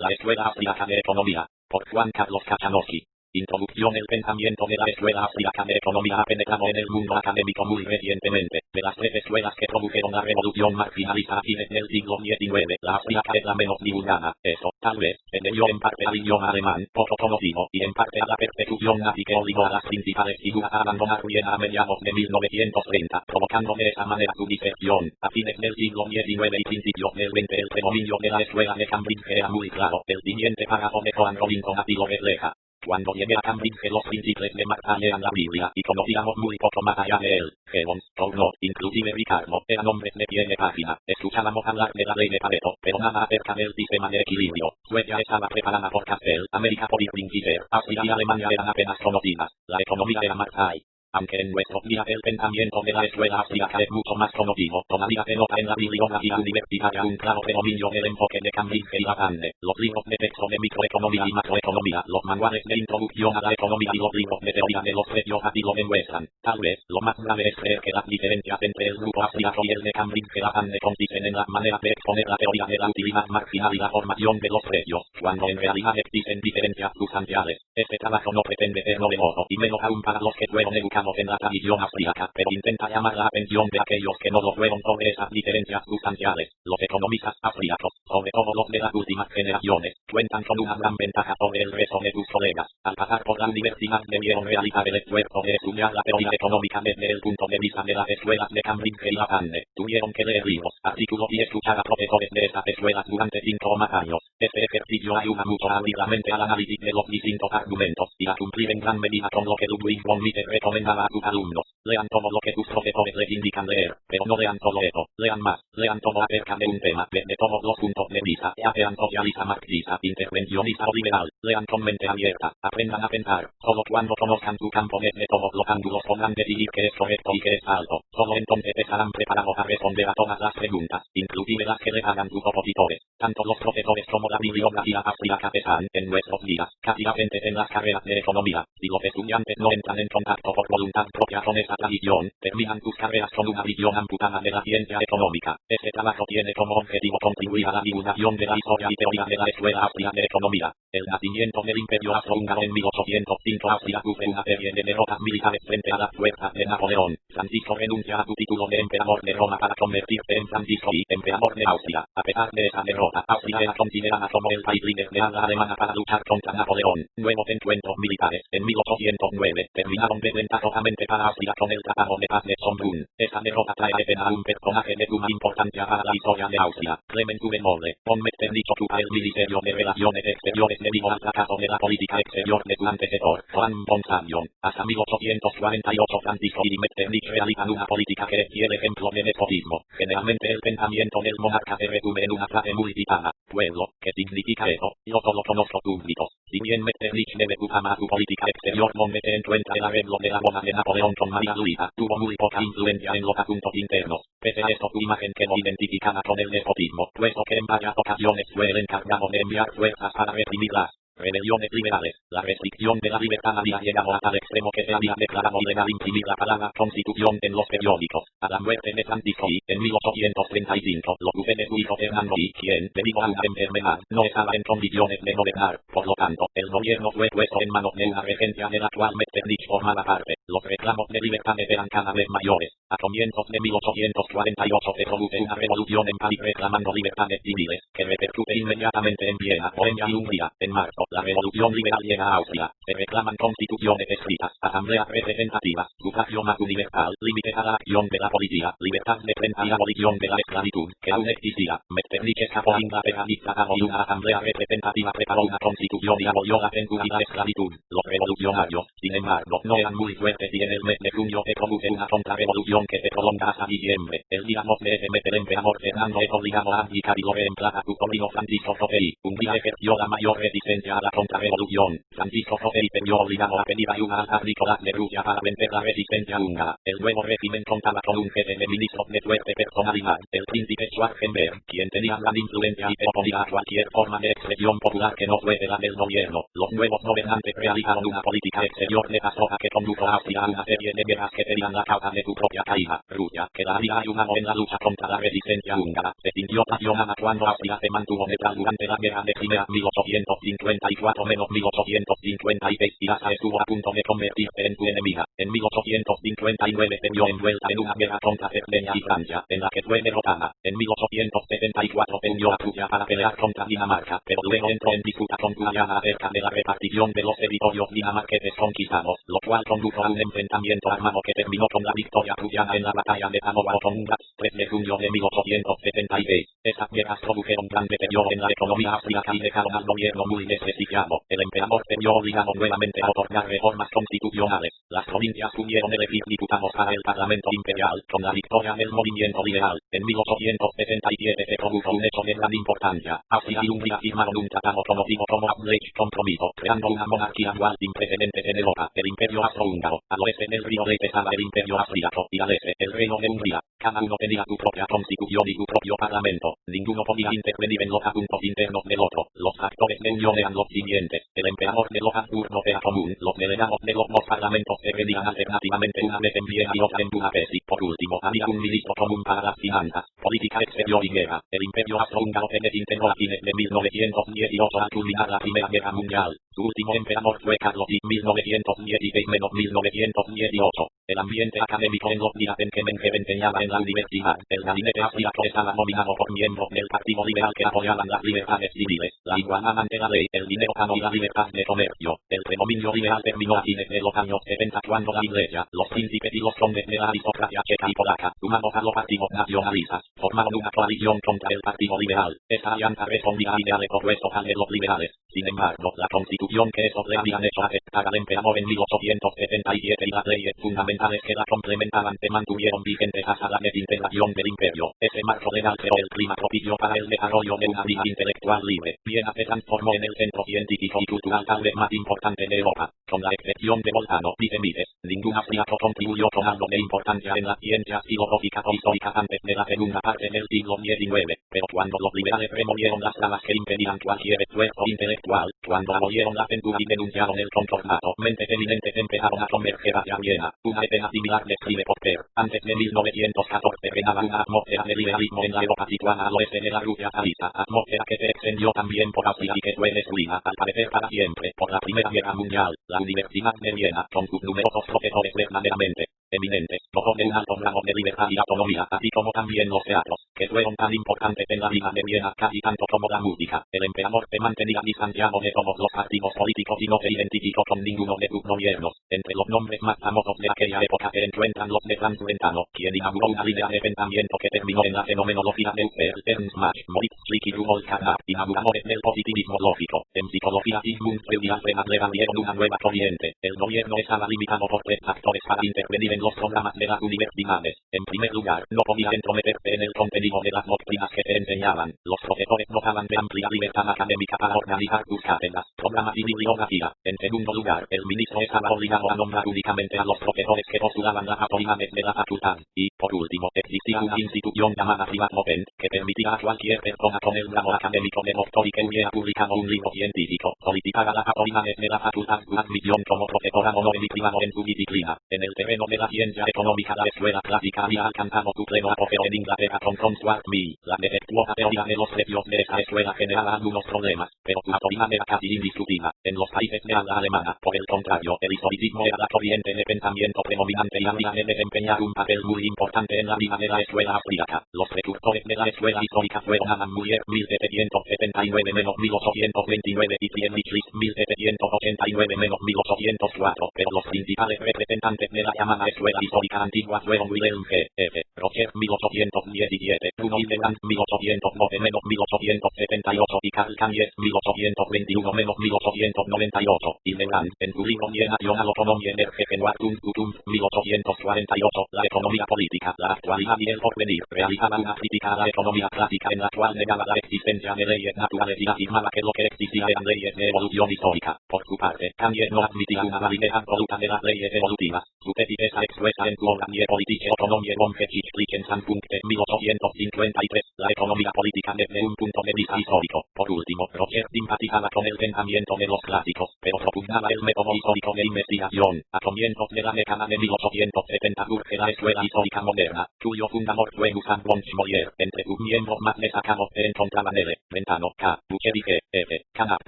La Escuela Austriaca de Economía, por Juan Carlos Kachanowski. Introducción. El pensamiento de la Escuela Austriaca de Economía ha penetrado en el mundo académico muy recientemente. De las tres escuelas que produjeron la revolución marginalista a fines del siglo XIX, la austríaca es la menos divulgada. Eso, tal vez, se debió en parte al idioma alemán, poco conocido, y en parte a la persecución nazi que obligó a las principales figuras a abandonar Viena a mediados de 1930, provocando de esa manera su dispersión. A fines del siglo XIX y principios del XX el predominio de la escuela de Cambridge era muy claro. El siguiente párrafo de Joan Robinson así lo refleja. Cuando llegué a Cambridge los príncipes de Marta lean la Biblia y conocíamos muy poco más allá de él. Gibbon, Torno, inclusive Ricardo, eran hombres de pie de página. Escuchábamos hablar de la ley de Pareto, pero nada acerca del sistema de equilibrio. Suecia estaba preparada por Castell, América por Irving Fisher, Austria y Alemania eran apenas conocidas. La economía era Marxai. Aunque en nuestros días el pensamiento de la escuela austríaca es mucho más conocido, todavía se nota en la bibliografía universitaria un claro predominio del enfoque de Cambridge y Lacan. Los libros de texto de microeconomía y macroeconomía, los manuales de introducción a la economía y los libros de teoría de los precios así lo demuestran. Tal vez, lo más grave es creer que las diferencias entre el grupo austríaco y el de Cambridge y Lacan consisten en las maneras de exponer la teoría de la utilidad marginal y la formación de los precios, cuando en realidad existen diferencias sustanciales. Este trabajo no pretende ser novedoso, y menos aún para los que fueron educados en la tradición austríaca, pero intenta llamar la atención de aquellos que no lo fueron sobre esas diferencias sustanciales. Los economistas austríacos, sobre todo los de las últimas generaciones, cuentan con una gran ventaja sobre el resto de sus colegas. Al pasar por la universidad debieron realizar el esfuerzo de estudiar la teoría económica desde el punto de vista de las escuelas de Cambridge y Lacan. Tuvieron que leer libros, artículos y escuchar a profesores de esas escuelas durante 5 o más años. Este ejercicio ayuda mucho a abrir la mente al análisis de los distintos argumentos y a cumplir en gran medida con lo que Ludwig von Mises recomendaba a sus alumnos. Lean todo lo que sus profesores les indican leer, pero no lean solo eso, lean más, lean todo acerca de un tema, desde todos los puntos de vista, ya sean socialista, marxista, intervencionista o liberal. Lean con mente abierta, aprendan a pensar. Solo cuando conozcan su campo desde todos los ángulos podrán decidir qué es correcto y qué es falso. Solo entonces estarán preparados a responder a todas las preguntas, inclusive las que les hagan sus opositores. Tanto los profesores como la bibliografía austríaca están, en nuestros días, casi ausentes en las carreras de economía. Si los estudiantes no entran en contacto por voluntad propia con esa tradición, terminan sus carreras con una visión amputada de la ciencia económica. Este trabajo tiene como objetivo contribuir a la divulgación de la historia y teoría de la Escuela Austríaca de Economía. El nacimiento del Imperio Austrohúngaro en 1805 Austria sufre una serie de derrotas militares frente a las fuerzas de Napoleón. Francisco renuncia a su título de emperador de Roma para convertirse en Francisco I, emperador de Austria. A pesar de esa derrota, Austria era considerada como el país líder de habla alemana para luchar contra Napoleón. Nuevos encuentros militares, en 1809, terminaron desventajosamente para Austria con el Tratado de Paz de Schönbrunn. Esta derrota trae a escena a un personaje de suma importancia para la historia de Austria. Clement Ubenole, von Metternich ocupa el Ministerio de Relaciones Exteriores debido al fracaso de la política exterior de su antecesor, Juan von Savion. Hasta 1848 Francisco I y Metternich realizan una política que es el ejemplo de despotismo. Generalmente el pensamiento del monarca se resume en una frase muy citada: pueblo. ¿Qué significa eso? Yo solo conozco súbditos. Si bien Metternich debe su fama a su política exterior donde se encuentra el arreglo de la boda de Napoleón con María Luisa, tuvo muy poca influencia en los asuntos internos. Pese a esto su imagen quedó identificada con el despotismo, puesto que en varias ocasiones fue el encargado de enviar fuerzas para reprimirlas. Rebeliones liberales. La restricción de la libertad había llegado a tal extremo que se había declarado ilegal imprimir la palabra Constitución en los periódicos. A la muerte de Francisco I, en 1835, lo sucede su hijo Fernando I, quien, debido a una enfermedad, no estaba en condiciones de gobernar. Por lo tanto, el gobierno fue puesto en manos de una regencia de la cual Metternich formaba parte. Los reclamos de libertades eran cada vez mayores. A comienzos de 1848 se produce una revolución en París reclamando libertades civiles, que repercute inmediatamente en Viena, Bohemia y Hungría. En marzo, la revolución liberal llega a Austria. Se reclaman constituciones escritas, asambleas representativas, sufragio más universal, límites a la acción de la policía, libertad de prensa y abolición de la esclavitud, que aún existía. Metternich escapó a Inglaterra y una asamblea representativa preparó una constitución y abolió la censura y la esclavitud. Los revolucionarios, sin embargo, no eran muy fuertes y en el mes de junio se produce una contrarrevolución que se prolonga hasta diciembre. El día 2 de ese mes el emperador Fernando es obligado a abdicar y lo reemplaza su sobrino Francisco José I. Hungría ejerció la mayor resistencia a la contrarrevolución. Francisco José Ipeño obligado a pedir ayuda al zar Nicolás de Rusia para vencer la resistencia húngara. El nuevo régimen contaba con un jefe de ministros de fuerte personalidad, el príncipe Schwarzenberg, quien tenía gran influencia y se oponía a cualquier forma de expresión popular que no fuese la del gobierno. Los nuevos gobernantes realizaron una política exterior devastadora que condujo a Austria a una serie de guerras que serían la causa de su propia caída. Rusia, que la había ayudado en la lucha contra la resistencia húngara, se sintió traicionada cuando Austria se mantuvo neutral durante la guerra de Crimea 1854-1856 y hasta estuvo a punto de convertirse en su enemiga. En 1859 se vio envuelta en una guerra contra Cerdeña y Francia, en la que fue derrotada. En 1874 se unió a Prusia para pelear contra Dinamarca, pero luego entró en disputa con Guyana acerca de la repartición de los territorios dinamarqueses conquistados, lo cual condujo a un enfrentamiento armado que terminó con la victoria prusiana en la batalla de Tamaulipas, 3 de junio de 1876. Estas guerras produjeron gran deterioro en la economía austríaca y dejaron al gobierno muy desprestigiado. El emperador se vio obligado nuevamente a otorgar reformas constitucionales. Las provincias pudieron elegir diputados para el Parlamento Imperial, con la victoria del movimiento liberal. En 1877 se produjo un hecho de gran importancia. Austria y Hungría firmaron un tratado conocido como Utrecht Compromiso, creando una monarquía dual sin precedentes en Europa, el Imperio Austrohúngaro. Al oeste del río Leite estaba el Imperio Austríaco, y al este, el Reino de Hungría. Cada uno tenía su propia constitución y su propio parlamento. Ninguno podía intervenir en los asuntos internos del otro. Los factores de unión eran los siguientes. El emperador de los Habsburgo era común. Los delegados de los dos parlamentos se reunían alternativamente una vez en Viena y otra en Budapest. Y por último, había un ministro común para las finanzas, política exterior y guerra. El Imperio Austrohúngaro se desintegró a fines de 1918 al culminar la Primera Guerra Mundial. Su último emperador fue Carlos I, 1916-1918. El ambiente académico en los días en que Menger enseñaba en la universidad, el gabinete austríaco estaba dominado por miembros del Partido Liberal que apoyaban las libertades civiles, la igualdad ante la ley, el dinero cano y la libertad de comercio. El predominio liberal terminó a fines de los años 70 cuando la Iglesia, los príncipes y los condes de la aristocracia checa y polaca, sumados a los partidos nacionalistas, formaron una coalición contra el Partido Liberal. Esta alianza respondía a ideales opuestos al de los liberales. Sin embargo, la constitución que estos le habían hecho aceptar al emperador en 1877 y las leyes fundamentales que la complementaban se mantuvieron vigentes hasta la desintegración del imperio. Ese marco legal creó el clima propicio para el desarrollo de una vida intelectual libre. Viena se transformó en el centro científico y cultural tal vez más importante de Europa. Con la excepción de Bolzano y Semides, ningún austriaco contribuyó con algo de importancia en las ciencias filosóficas o históricas antes de la segunda parte del siglo XIX. Pero cuando los liberales removieron las trabas que impedían cualquier esfuerzo intelectual, cuando abolieron la censura y denunciaron el concordato, mentes eminentes empezaron a converger hacia Viena. Una escena similar describe Popper. Antes de 1914 reinaba una atmósfera de liberalismo en la Europa situada al oeste de la Rusia zarista, atmósfera que se extendió también por Austria y que fue destruida, al parecer para siempre, por la Primera Guerra Mundial. La Universidad de Viena, con sus numerosos profesores verdaderamente eminentes, gozó de un alto grado de libertad y autonomía, así como también los teatros, que fueron tan importantes en la vida de Viena casi tanto como la música. El emperador se mantenía distanciado de todos los partidos políticos y no se identificó con ninguno de sus gobiernos. Entre los nombres más famosos de aquella época se encuentran los de Franz Brentano, quien inauguró una línea de pensamiento que terminó en la fenomenología de Husserl, Ernst Mach, Moritz Schlick y Rudolf Carnap, inauguramos del positivismo lógico. En psicología Sigmund Freud y Alfred Adler abrieron una nueva corriente. El gobierno estaba limitado por 3 factores para intervenir en los programas de las universidades. En primer lugar, no podía entrometerse en el contenido de las doctrinas que se enseñaban. Los profesores gozaban de amplia libertad académica para organizar sus cátedras, programas y bibliografía. En segundo lugar, el ministro estaba obligado a nombrar únicamente a los profesores que postulaban las autoridades de la facultad. Y, por último, existía una institución llamada Privatdozent, que permitía a cualquier persona con el grado académico de doctor y que hubiera publicado un libro científico, solicitar a las autoridades de la facultad su admisión como profesor a honor y privado en su disciplina. En el terreno de la ciencia económica la escuela clásica había alcanzado su pleno apogeo en Inglaterra con John Stuart Mill. La defectuosa teoría de los precios de esa escuela generaba algunos problemas, pero su autoridad era casi indiscutida. En los países de habla alemana, por el contrario, el historicismo era la corriente de pensamiento predominante y había de desempeñar un papel muy importante en la vida de la escuela austríaca. Los precursores de la escuela histórica fueron Adam Muller, 1779-1829 y Friedrich List, 1789-1804, pero los principales representantes de la llamada escuela escuela histórica antigua fueron Wilhelm G. F. Rocher 1817, Bruno Hildebrand 1809-1878 y Karl Kanies 1821-1898. Hildebrand, en su libro Die National Autonomie der Gegenwartung 1848, la economía política, la actualidad y el porvenir, realizaba una crítica a la economía clásica en la cual negaba la existencia de leyes naturales y afirmaba que lo que existía eran leyes de evolución histórica. Por su parte, Kanies no admitía una validez absoluta de las leyes evolutivas. Su tesis está expuesta en su obra Die politische Autonomie vom geschichtlichen Standpunkt de 1853, la economía política desde un punto de vista histórico. Por último, Rocher simpatizaba con el pensamiento de los clásicos, pero propugnaba el método histórico de investigación. A comienzos de la década de 1870 surge la escuela histórica moderna, cuyo fundador fue Gustav von Schmoyer. Entre sus miembros más destacados se encontraban L. Brentano, K. Bucheri G. F. Canap.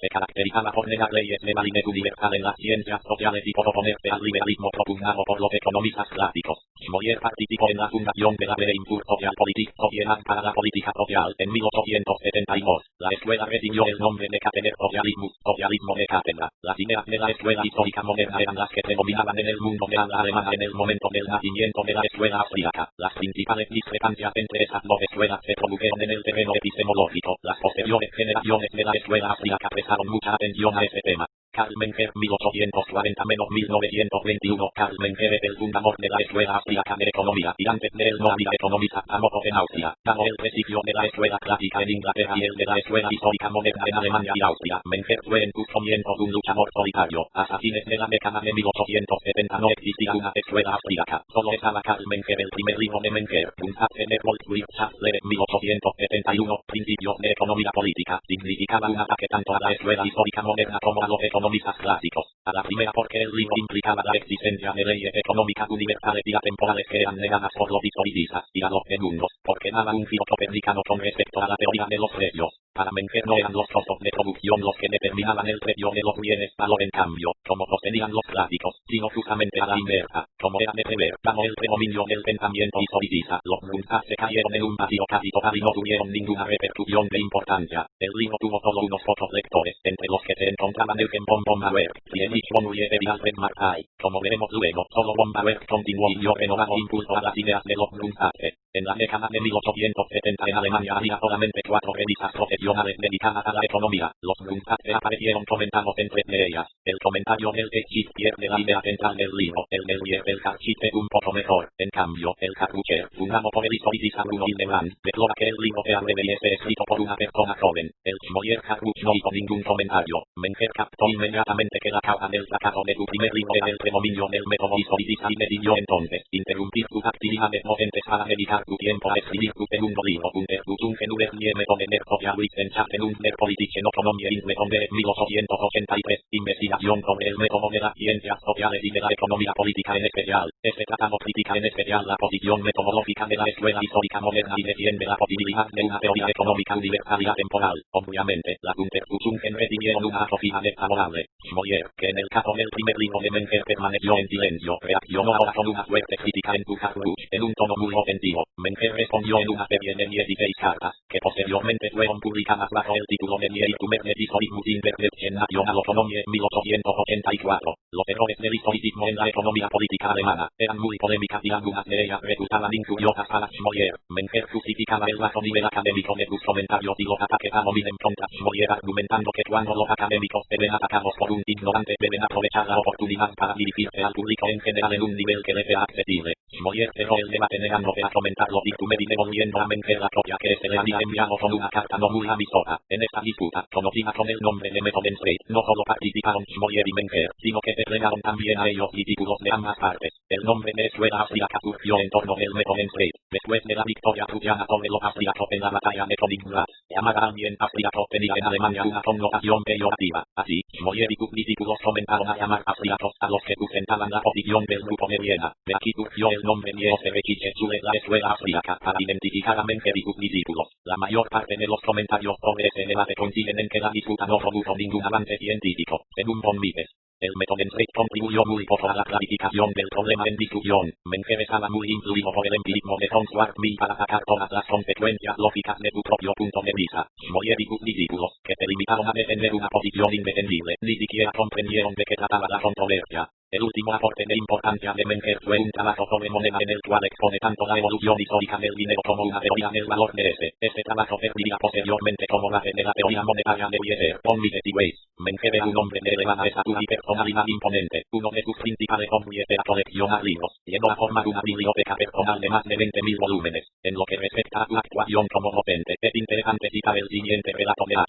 Se caracterizaba por negar leyes de validez universal en las ciencias sociales y por oponerse al liberalismo propugnado por los economistas clásicos. Schmoyer participó en la fundación de la Verein für Sozialpolitik, Sociedad para la Política Social, en 1872. La escuela recibió el nombre de Catedra Socialismus, socialismo de cátedra. Las ideas de la escuela histórica moderna eran las que predominaban en el mundo de habla alemana en el momento del nacimiento de la escuela austríaca. Las principales discrepancias entre esas dos escuelas se produjeron en el terreno epistemológico. Las posteriores generaciones de la escuela austríaca prestaron mucha atención a ese tema. Karl Menger 1840-1921. Karl Menger es el fundador de la escuela austríaca de economía y antes de él no había economistas famosos en Austria. Ganó el prestigio de la escuela clásica en Inglaterra y el de la escuela histórica moderna en Alemania y Austria. Menger fue en sus comienzos un luchador solitario. Hasta fines de la década de 1870 no existía una escuela austríaca. Solo estaba Karl Menger. El primer libro de Menger, Grundsätze der Volkswirtschaftslehre 1871, Principios de economía política, significaba un ataque tanto a la escuela histórica moderna como a los economistas clásicos. A la primera porque el libro implicaba la existencia de leyes económicas universales y atemporales que eran negadas por los historicistas, y a los segundos, porque daba un giro copernicano con respecto a la teoría de los precios. Para Menger no eran los costos de producción los que determinaban el precio de los bienes, valor en cambio, como sostenían los clásicos, sino justamente a la inversa. Como era de prever, ganó el predominio del pensamiento historicista. Los Grundsätze se cayeron en un vacío casi total y no tuvieron ninguna repercusión de importancia. El libro tuvo solo unos pocos lectores, entre los que se encontraban Eugen von Bauer, Friedrich von Wieser y Alfred Markay. Como veremos luego, solo von Bauer continuó y dio renovado impulso a las ideas de los Grundsätze. En la década de 1870 en Alemania había solamente 4 revistas profesionales dedicadas a la economía. Los Grundsätze aparecieron comentados en 3 de ellas. El comentario del Techit pierde la idea central del libro. El del Wieser es un poco mejor. En cambio, el Karl-Bucher, fundado por el historicista Bruno Hildebrand, deplora que el libro sea breve y esté escrito por una persona joven. El Schmoyer Karl-Buch no hizo ningún comentario. Menger captó inmediatamente que la causa del fracaso de su primer libro era el predominio del método historicista y decidió entonces interrumpir sus actividades docentes para dedicar su tiempo a escribir su segundo libro, Untersuchungen über die Methoden der Sozialwissenschaften und der politischen Ökonomie in 1883, investigación sobre el método de las ciencias sociales y de la economía política en especial. Este tratado critica en especial la posición metodológica de la escuela histórica moderna y defiende la posibilidad de una teoría económica universal y atemporal. Obviamente, las Untersuchungen recibieron una acogida desfavorable. Schmoyer, que en el caso del primer libro de Menger permaneció en silencio, reaccionó ahora con una fuerte crítica en su Karl-Buch, en un tono muy ofensivo. Menger respondió en una serie de 16 cartas, que posteriormente fueron publicadas bajo el título de Die Irrtümer des Historismus in der Deutschen Nationalökonomie en 1884. Los errores del historicismo en la economía política alemana eran muy polémicas y algunas de ellas resultaban incuriosas para Schmoyer. Menger justificaba el bajo nivel académico de sus comentarios y los ataques a Nominen contra Schmoyer argumentando que cuando los académicos se ven atacados por un ignorante deben aprovechar la oportunidad para dirigirse al público en general en un nivel que les sea accesible. Schmoyer cerró el debate negándose a comentar los Irrtümer y devolviendo a Menger la copia que se le había enviado con una carta no muy amistosa. En esta disputa, conocida con el nombre de Methodenstreit, no solo participaron Schmoyer y Menger, sino que se plegaron también a ellos discípulos de ambas partes. El nombre de escuela austríaca surgió en torno del Methodenstreit, después de la victoria prusiana sobre los austríacos en la batalla de Königsberg. Llamar a alguien austríaco tenía en Alemania una connotación peyorativa. Así, Schmoyer y sus discípulos comenzaron a llamar austríacos a los que sustentaban la posición del grupo de Viena. De aquí surgió el nombre Nieoserechiche Schule, la escuela austríaca, para identificar a Menger y sus discípulos. La mayor parte de los comentarios sobre ese debate coinciden en que la disputa no produjo ningún avance científico, según von Mises. El Methodenstreit contribuyó muy poco a la clarificación del problema en discusión. Menger estaba muy influido por el empirismo de von Schwarzschild para sacar todas las consecuencias lógicas de su propio punto de vista. Schmoyer y sus discípulos, que se limitaron a defender una posición indefendible, ni siquiera comprendieron de qué trataba la controversia. El último aporte de importancia de Menger fue un trabajo sobre moneda en el cual expone tanto la evolución histórica del dinero como una teoría del valor de ese. Este trabajo serviría posteriormente como base de la teoría monetaria de Wieser, von Mises y Weiss. Menger era un hombre de elevada estatura y personalidad imponente. Uno de sus principales hobbies era coleccionar libros. Llegó a formar una biblioteca personal de más de 20.000 volúmenes. En lo que respecta a su actuación como docente, es interesante citar el siguiente relato de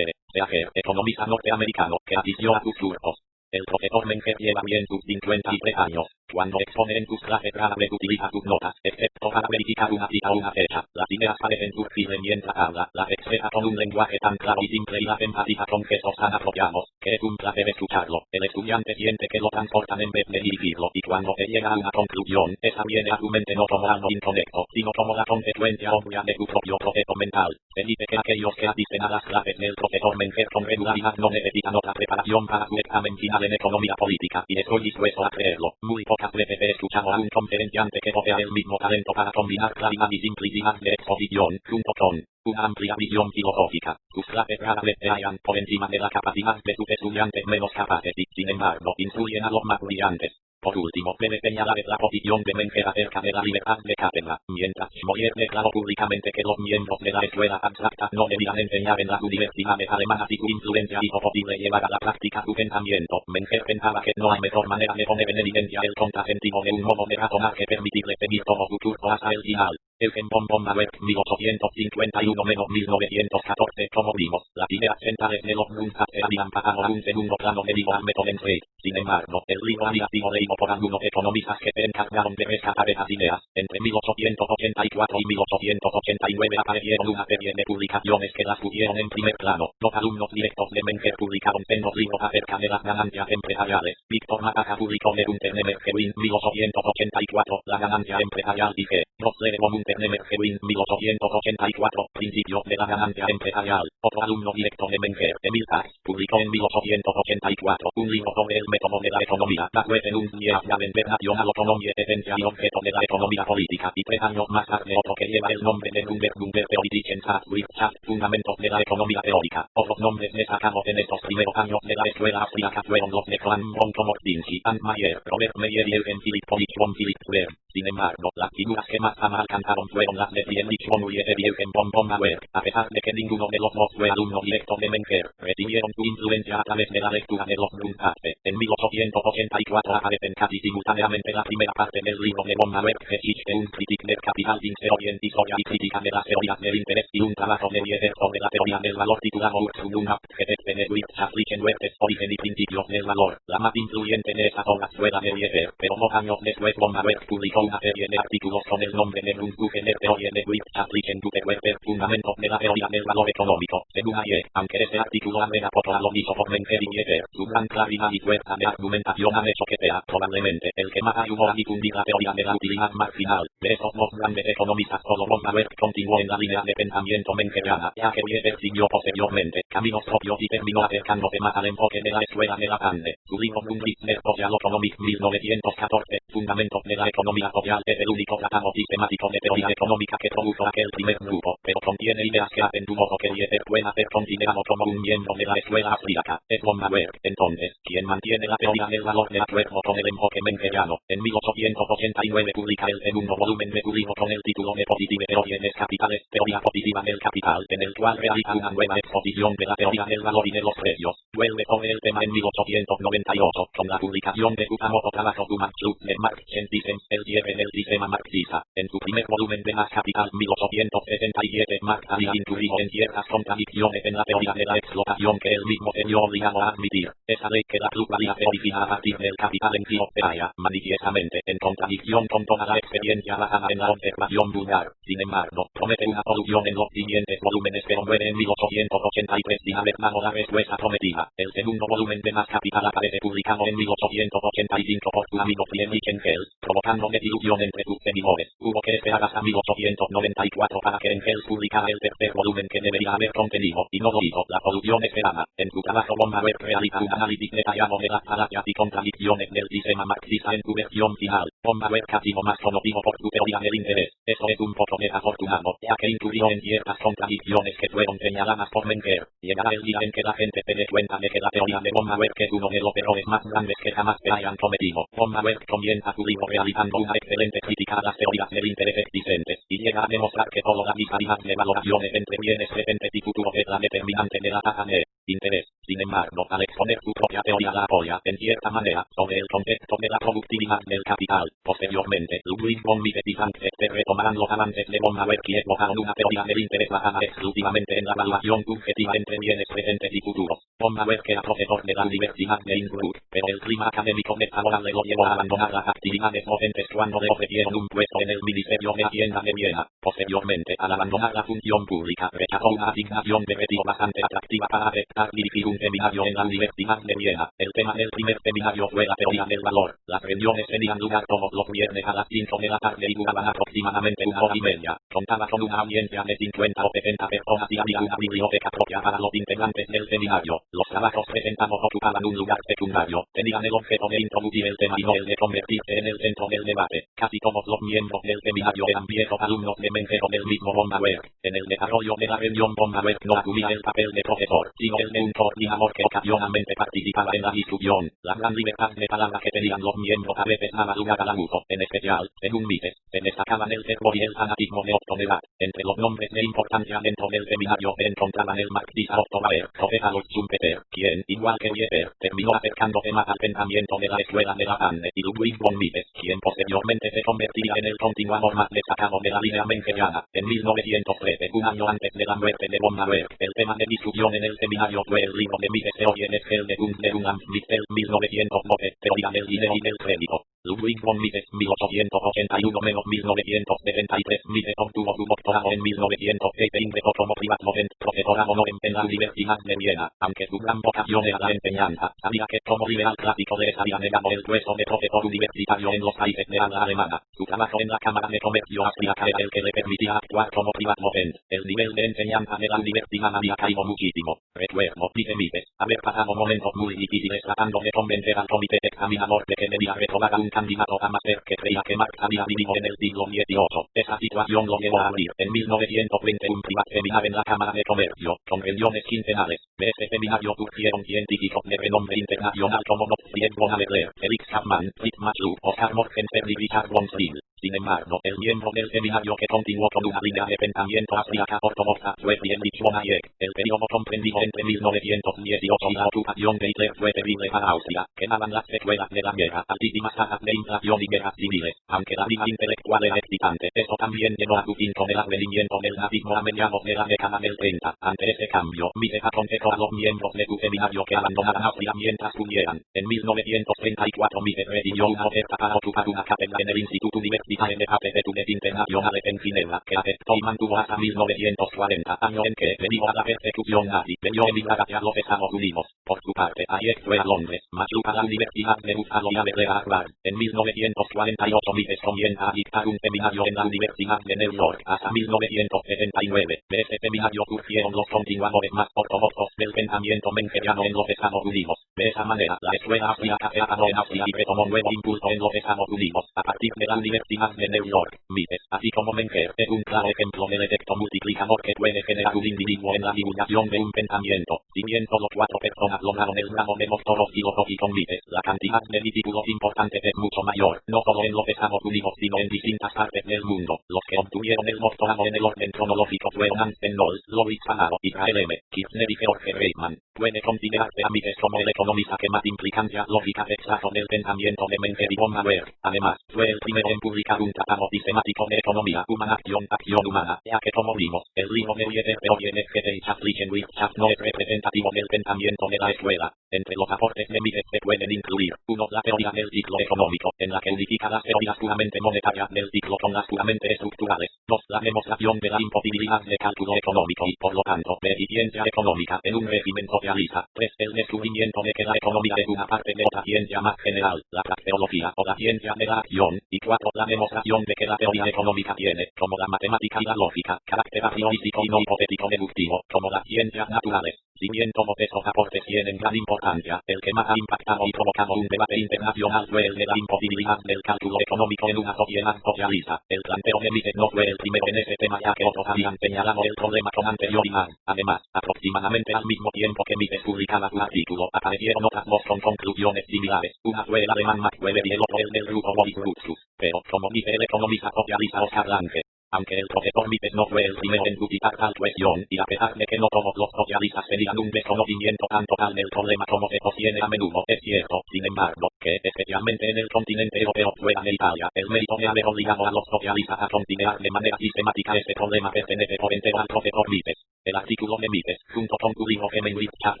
Seager, economista norteamericano, que asistió a sus cursos. El profesor Menger lleva bien sus 53 años. Cuando expone en sus clases rara vez utiliza sus notas, excepto para verificar una cita o una fecha. Las ideas parecen surgirle mientras habla, las expresa con un lenguaje tan claro y simple y las enfatiza con gestos tan apropiados, que es un placer escucharlo. El estudiante siente que lo transportan en vez de dirigirlo, y cuando se llega a una conclusión, esa viene a su mente no como algo inconexo, sino como la consecuencia obvia de su propio proceso mental. Se dice que aquellos que asisten a las clases del profesor Menger con regularidad no necesitan otra preparación para su examen final en economía política, y estoy dispuesto a creerlo. Muy pocas veces he escuchado a un conferenciante que posea el mismo talento para combinar claridad y simplicidad de exposición, junto con una amplia visión filosófica. Sus clases rara vez se hallan por encima de la capacidad de sus estudiantes menos capaces y, sin embargo, influyen a los más brillantes. Por último, debe señalar la posición de Menger acerca de la libertad de cátedra, mientras Schmoyer declaró públicamente que los miembros de la escuela abstracta no debían enseñar en las universidades alemanas y su influencia hizo posible llevar a la práctica su pensamiento. Menger pensaba que no hay mejor manera de poner en evidencia el contrasentido de un modo de razonar que permitirle seguir todo su curso hasta el final. Eugen von Böhm-Bawerk, 1851-1914, como vimos, las ideas centrales de los Grundsatz habían pasado a un segundo plano debido al método Fried. Sin embargo, el libro había sido leído por algunos economistas que se encargaron de rescatar esas ideas. Entre 1884 y 1889 aparecieron una serie de publicaciones que las pusieron en primer plano. Los alumnos directos de Menger publicaron sendos libros acerca de las ganancias empresariales. Víctor Macaca publicó de Unternehmergewinn 1884, la ganancia empresarial y G. Rosler de Unternehmergewinn 1884, principios de la ganancia empresarial. Otro alumno directo de Menger, Emil Sachs, publicó en 1884 un libro sobre el método de la economía, la Referencia National Economy, esencia y objeto de la economía política, y 3 años más tarde otro que lleva el nombre de Grunde Theoretischen Wirtschaft, fundamentos de la economía teórica. Otros nombres destacados en estos primeros años de la escuela austríaca fueron los de Franz von Komorzinski, Hans Mayer, Robert Meyer y Eugen Philipp Politsch von Philipp Werth. Sin embargo, las figuras que más fama alcanzaron fueron las de Friedrich von Wieser y Eugen von Böhm-Bawerk. A pesar de que ninguno de los dos fue alumno directo de Menger, recibieron su influencia a través de la lectura de los Grundsatz. En 1884 aparecen casi simultáneamente la primera parte del libro de Böhm-Bawerk, Geschichte und Kritik der Kapitaldienste, historia y crítica de las teorías del interés, y un trabajo de Wieser sobre la teoría del valor titulado Ursprung und Gesetze des wirtschaftlichen Wertes, origen y principios del valor. La más influyente de esas obras fue la de Wieser, pero 2 años después Böhm-Bawerk publicó una serie de artículos con el nombre de Grundzüge der Theorie des wirtschaftlichen Wertes, fundamentos de la teoría del valor económico. Según Hayek, aunque ese artículo agrega poco a lo dicho por Menger y Wieser, su gran claridad y fuerza de argumentación han hecho que sea, probablemente, el que más ayudó a difundir la teoría de la utilidad marginal. De esos dos grandes economistas, solo Böhm-Bawerk continuó en la línea de pensamiento mengeriana, ya que Wieser siguió posteriormente caminos propios y terminó acercándose más al enfoque de la escuela de la Grande. Su libro Grundrisse Social Economics 1914, Fundamentos de la Economía Social, es el único tratado sistemático de teoría económica que produjo aquel primer grupo, pero contiene ideas que hacen dudoso que Wieser pueda ser considerado como un miembro de la escuela austríaca. Es Böhm-Bawerk, entonces, quien mantiene la teoría del valor de acuerdo con el enfoque mengeriano. En 1889 publica el segundo volumen de su libro con el título de Positive Theorie des Capitales, Teoría Positiva del Capital, en el cual realiza una nueva exposición de la teoría del valor y de los precios. Vuelve sobre el tema en 1898, con la publicación de su famoso trabajo Du Marktschluss der Marktsystems, el cierre del sistema marxista. En su primer volumen de Das Kapital 1867, Marx había incluido en ciertas contradicciones en la teoría de la explotación que él mismo se vio obligado a admitir. Esa ley que la plusvalía se origina a partir del capital en sí opera, manifiestamente, en contradicción con toda la experiencia basada en la observación vulgar. Sin embargo, promete una solución en los siguientes volúmenes, pero muere en 1883 sin haber dado la respuesta prometida. El segundo volumen de Das Kapital aparece publicado en 1885 por su amigo Friedrich Engels, provocando desilusión entre sus seguidores. Hubo que esperar hasta 1894 para que Engels publicara el tercer volumen que debería haber contenido, y no lo hizo. La solución esperada. En su trabajo von Mawer realiza un análisis detallado de las falacias y contradicciones del sistema marxista en su versión final. Von Mawer ha sido más conocido por su teoría del interés. Eso es un poco desafortunado, ya que incluyó en ciertas contradicciones que fueron señaladas por Menger. Llegará el día en que la gente se dé cuenta de que la teoría de von Mawer es uno de los errores más grandes que jamás se hayan cometido. Von Mawer comienza su libro realizando una excelente crítica a las teorías del interés existentes, y llega a demostrar que toda la disparidad de valoraciones entre bienes presentes y futuros es la determinante de la tasa de interés. Sin embargo, al exponer su propia teoría la apoya, en cierta manera, sobre el contexto de la productividad del capital. Posteriormente, Ludwig von Mises y Frank Hester retomarán los avances de von Mawer y esbozaron una teoría del interés basada exclusivamente en la evaluación subjetiva entre bienes presentes y futuros. Von Mawer era profesor de la Universidad de Innsbruck, pero el clima académico desfavorable lo llevó a abandonar las actividades docentes cuando le ofrecieron un puesto en el Ministerio de Hacienda de Viena. Posteriormente, al abandonar la función pública, rechazó una asignación de retiro bastante atractiva para aceptar dirigir un seminario en la Universidad de Viena. El tema del primer seminario fue la teoría del valor. Las reuniones tenían lugar todos los viernes a las 5 de la tarde y duraban aproximadamente una hora y media. Contaba con una audiencia de 50 o 60 personas y había una biblioteca propia para los integrantes del seminario. Los trabajos presentados ocupaban un lugar secundario. Tenían el objeto de introducir el tema y no el de convertirse en el centro del debate. Casi todos los miembros del seminario eran viejos alumnos de Menger o del mismo von Mawer. En el desarrollo de la reunión von Mawer no asumía el papel de profesor, sino el de un coordinador que ocasionalmente participaba en la discusión. La gran libertad de palabra que tenían los miembros a veces daba lugar al abuso. En especial, según Mises, se destacaban el fervor y el fanatismo de Otto Neurath. Entre los nombres de importancia dentro del seminario se encontraban el marxista Otto Bauer, Joseph Alois Schumpeter, quien, igual que Wieser, terminó acercándose más al pensamiento de la escuela de la Anne, y Ludwig von Mises, quien posteriormente se convertiría en el continuador más destacado de la línea mengeriana. En 1913, un año antes de la muerte de von Mawer, el tema de discusión en el seminario fue el libro de Mises Theorie des Geldes und der Unamtsmittel 1912, Teoría del dinero y del crédito. Ludwig von Mises, 1881-1973. Mises obtuvo su doctorado en 1906 e ingresó como privatdocent, profesor honor en la Universidad de Viena. Aunque su gran vocación era la enseñanza, sabía que como liberal clásico le había negado el puesto de profesor universitario en los países de habla alemana. Su trabajo en la Cámara de Comercio austríaca era el que le permitía actuar como privatdocent. El nivel de enseñanza de la universidad había caído muchísimo. Recuerdo, dice Mises, haber pasado momentos muy difíciles tratando de convencer al comité examinador de que debía reprobar a un candidato a máster que creía que Marx había vivido en el siglo XVIII. Esa situación lo llevó a abrir en 1920 un privat seminar en la Cámara de Comercio, con reuniones quincenales. De este seminario surgieron científicos de renombre internacional como Gottfried von Adler, Felix Chapman, Fritz Machlup, Oskar Morgenstern y Richard von Stiel. Sin embargo, el miembro del seminario que continuó con una línea de pensamiento austríaca ortodoxa fue Friedrich von Hayek. El periodo comprendido entre 1918 y la ocupación de Hitler fue terrible para Austria. Quedaban las secuelas de la guerra, altísimas tasas de inflación y guerras civiles. Aunque la vida intelectual era excitante, eso también llegó a su fin con el advenimiento del nazismo a mediados de la década del 30. Ante ese cambio, Mises aconsejó a los miembros de su seminario que abandonaran Austria mientras pudieran. En 1934 Mises recibió una oferta para ocupar una cátedra en el Instituto Universitario de Aptitudes Internacionales en Ginebra, que aceptó y mantuvo hasta 1940, año en que, debido a la persecución nazi, debió emigrar hacia los Estados Unidos. Por su parte, Hayek fue a Londres, Machlup a la Universidad de Buffalo y Adler a Harvard. En 1948 Mises comienza a dictar un seminario en la Universidad de New York hasta 1979. De este seminario surgieron los continuadores más ortodoxos del pensamiento mengeriano en los Estados Unidos. De esa manera, la escuela austríaca se acabó en Austria y retomó nuevo impulso en los Estados Unidos, a partir de la Universidad de New York. Mises, así como Menger, es un claro ejemplo del efecto multiplicador que puede generar un individuo en la divulgación de un pensamiento. Si bien solo 4 personas lograron el grado de doctor filosófico Mises, la cantidad de discípulos importantes es mucho mayor, no solo en los Estados Unidos sino en distintas partes del mundo. Los que obtuvieron el doctorado en el orden cronológico fueron Anselm Noll, Loris Panaro, Israel M. Kirchner y George Reitman. Puede considerarse a Mises como el economista que más implicancias lógicas extrajo del pensamiento de Menger y von Mawer. Además, fue el primero en publicar un tratado sistemático de economía humana, acción humana, ya que como vimos, el libro de Wieser Theorie des Gesellschaftlichen Wirtschaft no es representativo del pensamiento de la escuela. Entre los aportes de Mises se pueden incluir: 1. La teoría del ciclo económico, en la que unifica las teorías puramente monetarias del ciclo con las puramente estructurales. 2. La demostración de la imposibilidad de cálculo económico y, por lo tanto, de eficiencia económica en un régimen socialista. 3. El descubrimiento de que la economía es una parte de otra ciencia más general, la praxeología o la ciencia de la acción. Y 4. La demostración de que la teoría económica tiene, como la matemática y la lógica, carácter a priorístico y no hipotético deductivo, como las ciencias naturales. Si bien todos estos aportes tienen gran importancia, el que más ha impactado y provocado un debate internacional fue el de la imposibilidad del cálculo económico en una sociedad socialista. El planteo de Mises no fue el primero en ese tema, ya que otros habían señalado el problema con anterioridad. Además, aproximadamente al mismo tiempo que Mises publicaba su artículo, aparecieron otras dos con conclusiones similares. Una fue el alemán Max Weber y el otro el del grupo Boris Rutschus. Pero, como dice el economista socialista Oscar Lange, aunque el profesor Mises no fue el primero en suscitar tal cuestión, y a pesar de que no todos los socialistas tenían un desconocimiento tan total del problema como se sostiene a menudo, es cierto, sin embargo, que, especialmente en el continente europeo fuera de Italia, el mérito de haber obligado a los socialistas a considerar de manera sistemática este problema pertenece por entero al profesor Mises. El artículo de Mises, junto con su libro Gemeinwirtschaft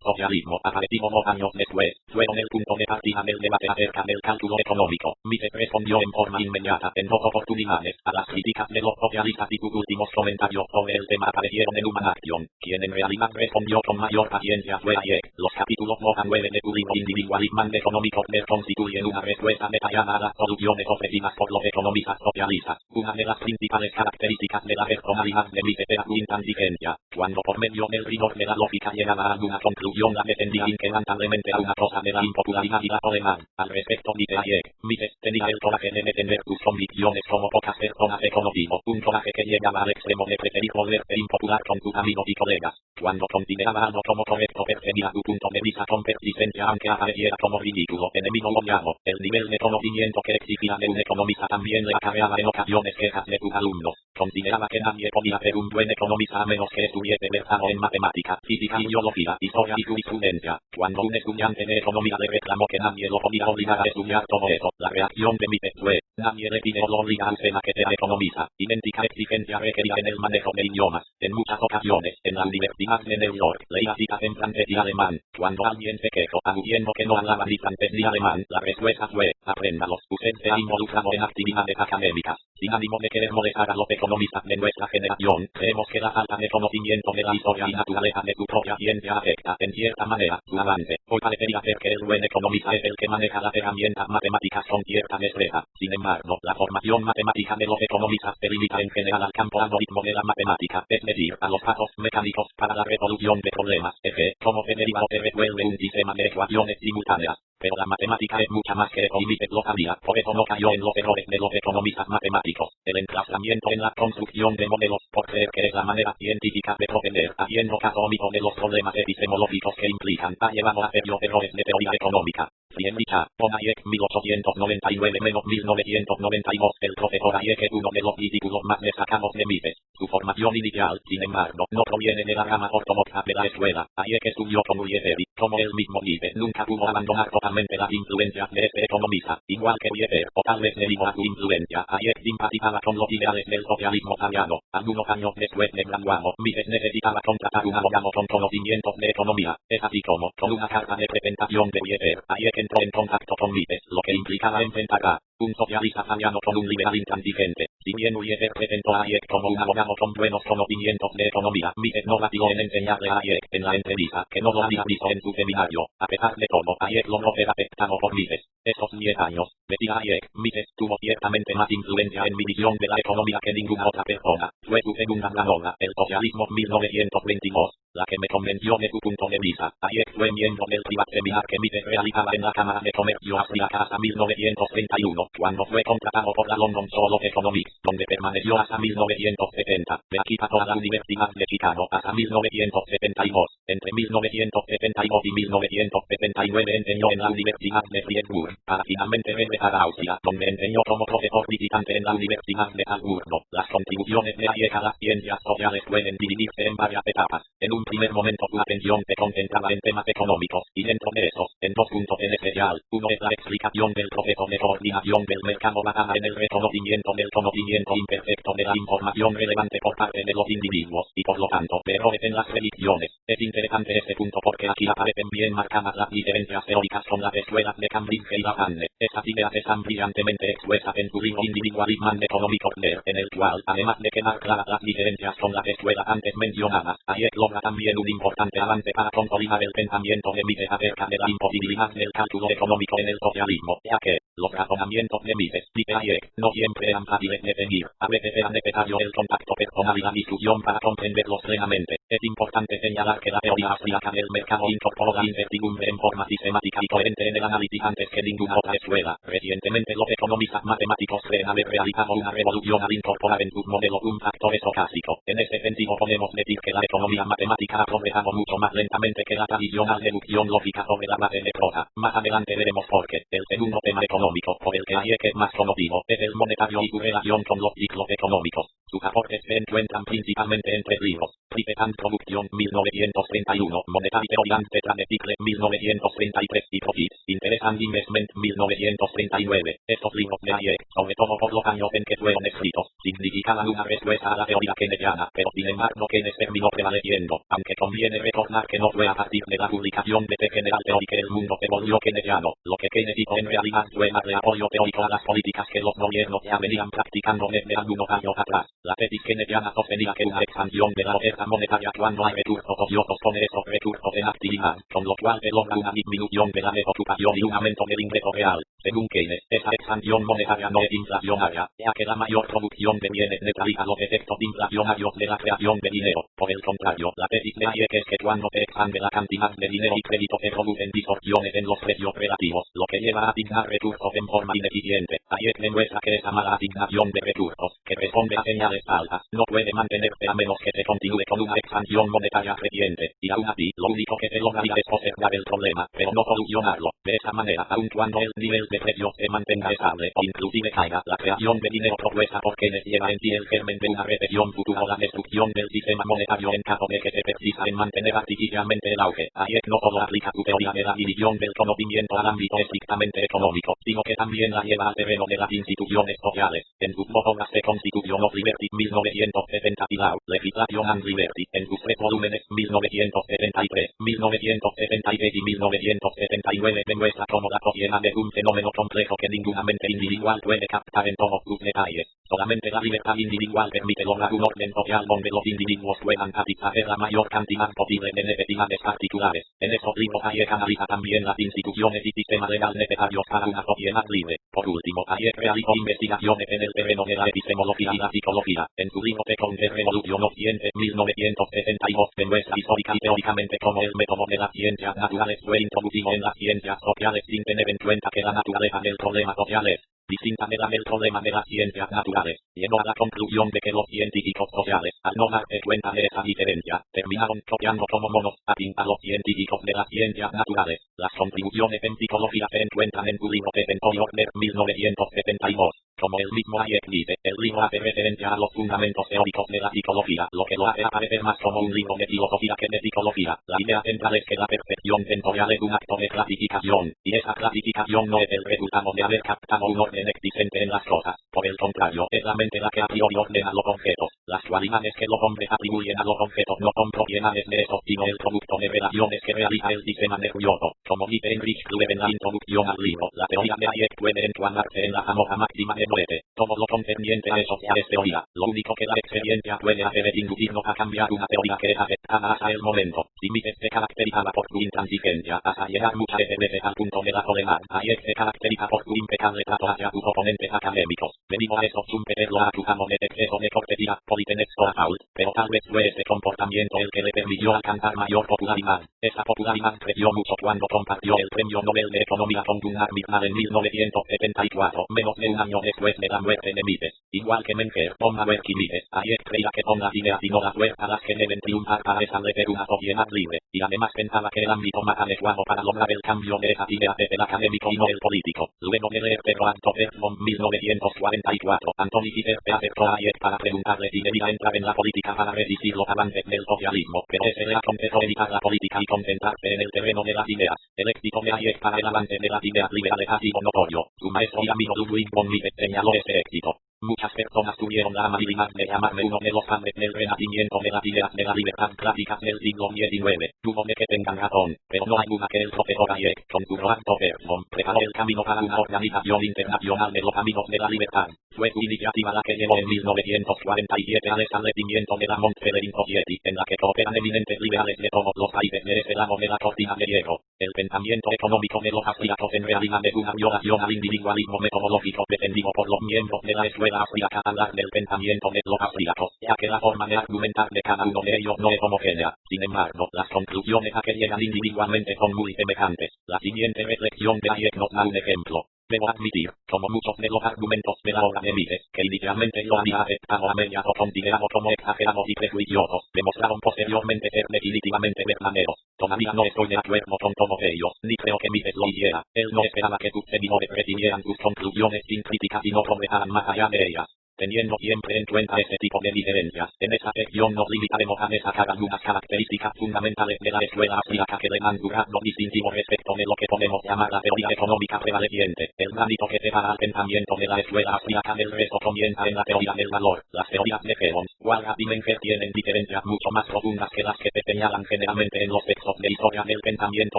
Socialismo, aparecido 2 años después, fueron el punto de partida del debate acerca del cálculo económico. Mises respondió en forma inmediata, en 2 oportunidades, a las críticas de los socialistas y sus últimos comentarios sobre el tema aparecieron en Human Action. Quien en realidad respondió con mayor paciencia fue Hayek. Los capítulos 2 a 9 de su libro Individualismo and Economic Order constituyen una respuesta detallada a las soluciones ofrecidas por los economistas socialistas. Una de las principales características de la personalidad de Mises era su intransigencia. Cuando por medio del rigor de la lógica llegaba a alguna conclusión, la defendía inquebrantablemente a una cosa de la impopularidad y la soledad. Al respecto dice Hayek, Mises tenía el coraje de defender sus convicciones como pocas personas he conocido, un coraje que llegaba al extremo de preferir volverse impopular con sus amigos y colegas. Cuando consideraba algo como correcto, perseguía su punto de vista con persistencia aunque apareciera como ridículo, enemigo odiado. El nivel de conocimiento que exigía de un economista también le acarreaba en ocasiones quejas de sus alumnos. Consideraba que nadie podía ser un buen economista a menos que estuviese versado en matemática, física y biología, historia y jurisprudencia. Cuando un estudiante de economía le reclamó que nadie lo podía obligar a estudiar todo eso, la reacción de Mises fue: nadie le pide o lo obliga a usted a que sea economista. Idéntica exigencia requerida en el manejo de idiomas. En muchas ocasiones, en la Universidad de New York, leía citas en francés y alemán. Cuando alguien se quejó, aludiendo que no hablaba ni francés ni alemán, la respuesta fue: apréndalos. Usted se ha involucrado en actividades académicas. Sin ánimo de querer molestar a los economistas de nuestra generación, creemos que la falta de conocimiento de la historia y naturaleza de su propia ciencia afecta, en cierta manera, su avance. Hoy parecería ser que el buen economista es el que maneja las herramientas matemáticas con cierta destreza. Sin embargo, la formación matemática de los economistas se limita en general al campo algoritmo de la matemática, es decir, a los pasos mecánicos para la resolución de problemas, cómo se deriva o se resuelve un sistema de ecuaciones simultáneas. Pero la matemática es mucha más que eso y Mises lo sabía, por eso no cayó en los errores de los economistas matemáticos. El enclaustramiento en la construcción de modelos, por creer que es la manera científica de proceder, haciendo caso omiso de los problemas epistemológicos que implican, ha llevado a serios errores de teoría económica. Friedrich von Hayek, 1899-1992. El profesor Hayek es uno de los discípulos más destacados de Mises. Su formación inicial, sin embargo, no proviene de la rama ortodoxa de la escuela. Hayek estudió con Ulieferis, como él mismo dice, nunca pudo abandonar totalmente las influencias de este economista. Igual que Uliefer, o tal vez debido a su influencia, Hayek simpatizaba con los ideales del socialismo italiano. Algunos años después de graduado, Mises necesitaba contratar un abogado con conocimientos de economía. Es así como, con una carta de presentación de Uliefer, Hayek entró en contacto con Mises, lo que implicaba enfrentar a un socialista italiano con un liberal intransigente. Si bien Uliefer presentó a Hayek como un abogado con buenos conocimientos de economía, Mises no vaciló en enseñarle a Hayek en la entrevista que no lo había visto en su seminario. A pesar de todo, Hayek logró ser aceptado por Mises. Esos 10 años, decía Hayek, Mises tuvo ciertamente más influencia en mi visión de la economía que ninguna otra persona. Fue su segunda gran obra, El socialismo 1922, la que me convenció de su punto de vista. Hayek fue miembro del privado seminar que Mises realizaba en la Cámara de Comercio Austríaca hasta 1931, cuando fue contratado por la London School of Economics, donde permaneció hasta 1970. De aquí pasó a la Universidad de Chicago hasta 1972. Entre 1972 y 1979 enseñó en la Universidad de Friedburg, para finalmente regresar a Austria, donde enseñó como profesor visitante en la Universidad de Salzburgo. Las contribuciones de Hayek a las ciencias sociales pueden dividirse en varias etapas. En un primer momento su atención se concentraba en temas económicos, y dentro de esos, en 2 puntos en especial. 1 es la explicación del proceso de coordinación del mercado basada en el reconocimiento del conocimiento imperfecto de la información relevante por parte de los individuos, y por lo tanto, de errores en las predicciones. Es interesante este punto porque aquí aparecen bien marcadas las diferencias teóricas con las escuelas de Cambridge y Lacan. Estas ideas están brillantemente expuestas en su libro Individualism Economic Order, en el cual, además de quedar claras las diferencias con las escuelas antes mencionadas, Hayek logra también un importante avance para consolidar el pensamiento de Mises acerca de la imposibilidad del cálculo económico en el socialismo, ya que los razonamientos de Mises, dice Hayek, no siempre eran fáciles de seguir. A veces era necesario el contacto personal y la discusión para comprenderlos plenamente. Es importante señalar que la teoría austríaca del mercado incorporó la incertidumbre en forma sistemática y coherente en el análisis antes que ninguna otra escuela. Recientemente los economistas matemáticos creen haber realizado una revolución al incorporar en sus modelos un factor estocástico. En este sentido podemos decir que la economía matemática ha progresado mucho más lentamente que la tradicional deducción lógica sobre la base de prueba. Más adelante veremos por qué. El segundo tema económico, por el que Hayek es más conocido, es el monetario y su relación con los ciclos económicos. Sus aportes se encuentran principalmente en tres libros: Price and Production, 1931, Monetary Theory and the Trade Cycle, 1933, y Profits, Interest and Investment, 1939. Estos libros de Hayek, sobre todo por los años en que fueron escritos, significaban una respuesta a la teoría keynesiana, pero sin embargo Keynes terminó prevaleciendo, aunque conviene recordar que no fue a partir de la publicación de The General Theory que el mundo se volvió keynesiano. Lo que Keynes hizo en realidad fue darle apoyo teórico a las políticas que los gobiernos ya venían practicando desde algunos años atrás. La tesis keynesiana sostenía que una expansión de la oferta monetaria cuando hay recursos ociosos pone esos recursos en actividad, con lo cual se logra una disminución de la desocupación y un aumento del ingreso real. Según Keynes, esa expansión monetaria no es inflacionaria, ya que la mayor producción de bienes neutraliza los efectos inflacionarios de la creación de dinero. Por el contrario, la tesis de Hayek es que cuando se expande la cantidad de dinero y crédito se producen distorsiones en los precios relativos, lo que lleva a asignar recursos en forma ineficiente. Hayek demuestra que esa mala asignación de recursos, que responde a señales altas, no puede mantenerse a menos que se continúe con una expansión monetaria creciente, y aún así, lo único que se lograría es postergar el problema, pero no solucionarlo. De esa manera, aun cuando el nivel de precios se mantenga estable o inclusive caiga, la creación de dinero propuesta por Keynes lleva en sí el germen de una recesión futura o la destrucción del sistema monetario en caso de que se persista en mantener artificialmente el auge. Hayek no solo aplica su teoría de la división del conocimiento al ámbito estrictamente económico, sino que también la lleva al terreno de las instituciones sociales. En sus dos obras de Constitution of Liberty, 1970 y Law, Legislation and Liberty, en sus tres volúmenes, 1973, 1976 y 1979, demuestra cómo la sociedad es un fenómeno complejo que ninguna mente individual puede captar en todos sus detalles. Solamente la libertad individual permite lograr un orden social donde los individuos puedan satisfacer la mayor cantidad posible de necesidades particulares. En estos libros Hayek analiza también las instituciones y sistemas legal necesarios para una sociedad libre. Por último, Hayek realizó investigaciones en el terreno de la epistemología y la psicología. En su libro The Counter Revolution of Science, 1962, demuestra histórica y teóricamente cómo el método de las ciencias naturales fue introducido en las ciencias sociales sin tener en cuenta que la naturaleza del problema social es distinta de la del problema de las ciencias naturales. Llegó a la conclusión de que los científicos sociales, al no darse cuenta de esa diferencia, terminaron copiando como monos a los científicos de las ciencias naturales. Las contribuciones en psicología se encuentran en su libro The Century Order, 1972. Como el mismo Hayek dice, el libro hace referencia a los fundamentos teóricos de la psicología, lo que lo hace aparecer más como un libro de filosofía que de psicología. La idea central es que la percepción sensorial es un acto de clasificación, y esa clasificación no es el resultado de haber captado un orden existente en las cosas. Por el contrario, es la mente la que a priori ordena los objetos. Las cualidades que los hombres atribuyen a los objetos no son propiedades de estos, sino el producto de relaciones que realiza el sistema nervioso. Como dice Heinrich Kluwer en la introducción al libro, la teoría de Hayek puede encuadrarse en la famosa máxima de Goethe. Todo lo concerniente a eso ya es teoría. Lo único que la experiencia puede hacer es inducirnos a cambiar una teoría que es aceptada hasta el momento. Si Mises se caracterizaba por su intransigencia hasta llegar muchas veces al punto de la soledad, Hayek se caracteriza por su impecable trato hacia sus oponentes académicos. Debido a eso, Schumpeter lo acusamos de exceso de cortesía, politenex o fault, pero tal vez fue ese comportamiento el que le permitió alcanzar mayor popularidad. Esa popularidad creció mucho cuando compartió el premio Nobel de Economía con Gunnar Myrdal en 1974, menos de un año después de la muerte de Mises. Igual que Menger, Baumeister y Mises, Hayek creía que son las ideas y no la fuerza las que deben triunfar para establecer una sociedad libre, y además pensaba que el ámbito más adecuado para lograr el cambio de esas ideas es el académico y no el político. Luego de leer Pedro Anto Topper von 1944. Anthony Giuseppe aceptó a Hayek para preguntarle si debía entrar en la política para resistir los avances del socialismo, pero ese le aconsejó evitar la política y concentrarse en el terreno de las ideas. El éxito de Hayek para el avance de las ideas liberales ha sido notorio. Su maestro y amigo Ludwig von Mises señaló ese éxito. Muchas personas tuvieron la amabilidad de llamarme uno de los padres del renacimiento de las ideas de la libertad clásicas del siglo XIX. Dudo de que tengan razón, pero no hay duda que el profesor Hayek, con su Roland Topperson, preparó el camino para una organización internacional de los amigos de la libertad. Fue su iniciativa la que llevó en 1947 al establecimiento de la Mont Pelerin Society, en la que cooperan eminentes liberales de todos los países de ese lado de la cortina de hierro. El pensamiento económico de los austriacos en realidad es una violación al individualismo metodológico defendido por los miembros de la escuela austríaca. Hablar del pensamiento de los austríacos, ya que la forma de argumentar de cada uno de ellos no es homogénea. Sin embargo, las conclusiones a que llegan individualmente son muy semejantes. La siguiente reflexión de Hayek nos da un ejemplo. Debo admitir, como muchos de los argumentos de la obra de Mises, que inicialmente yo había aceptado a medias o considerado como exagerados y prejuiciosos, demostraron posteriormente ser definitivamente verdaderos. Todavía no estoy de acuerdo con todos ellos, ni creo que Mises lo hiciera. Él no esperaba que sus seguidores recibieran sus conclusiones sin críticas y no progresaran más allá de ellas. Teniendo siempre en cuenta este tipo de diferencias, en esta sección nos limitaremos a destacar algunas características fundamentales de la escuela austríaca que le dan su rasgo distintivo respecto de lo que podemos llamar la teoría económica prevaleciente. El granito que separa al pensamiento de la escuela austríaca del resto comienza en la teoría del valor. Las teorías de Herons, Walras y Menger tienen diferencias mucho más profundas que las que se señalan generalmente en los textos de historia del pensamiento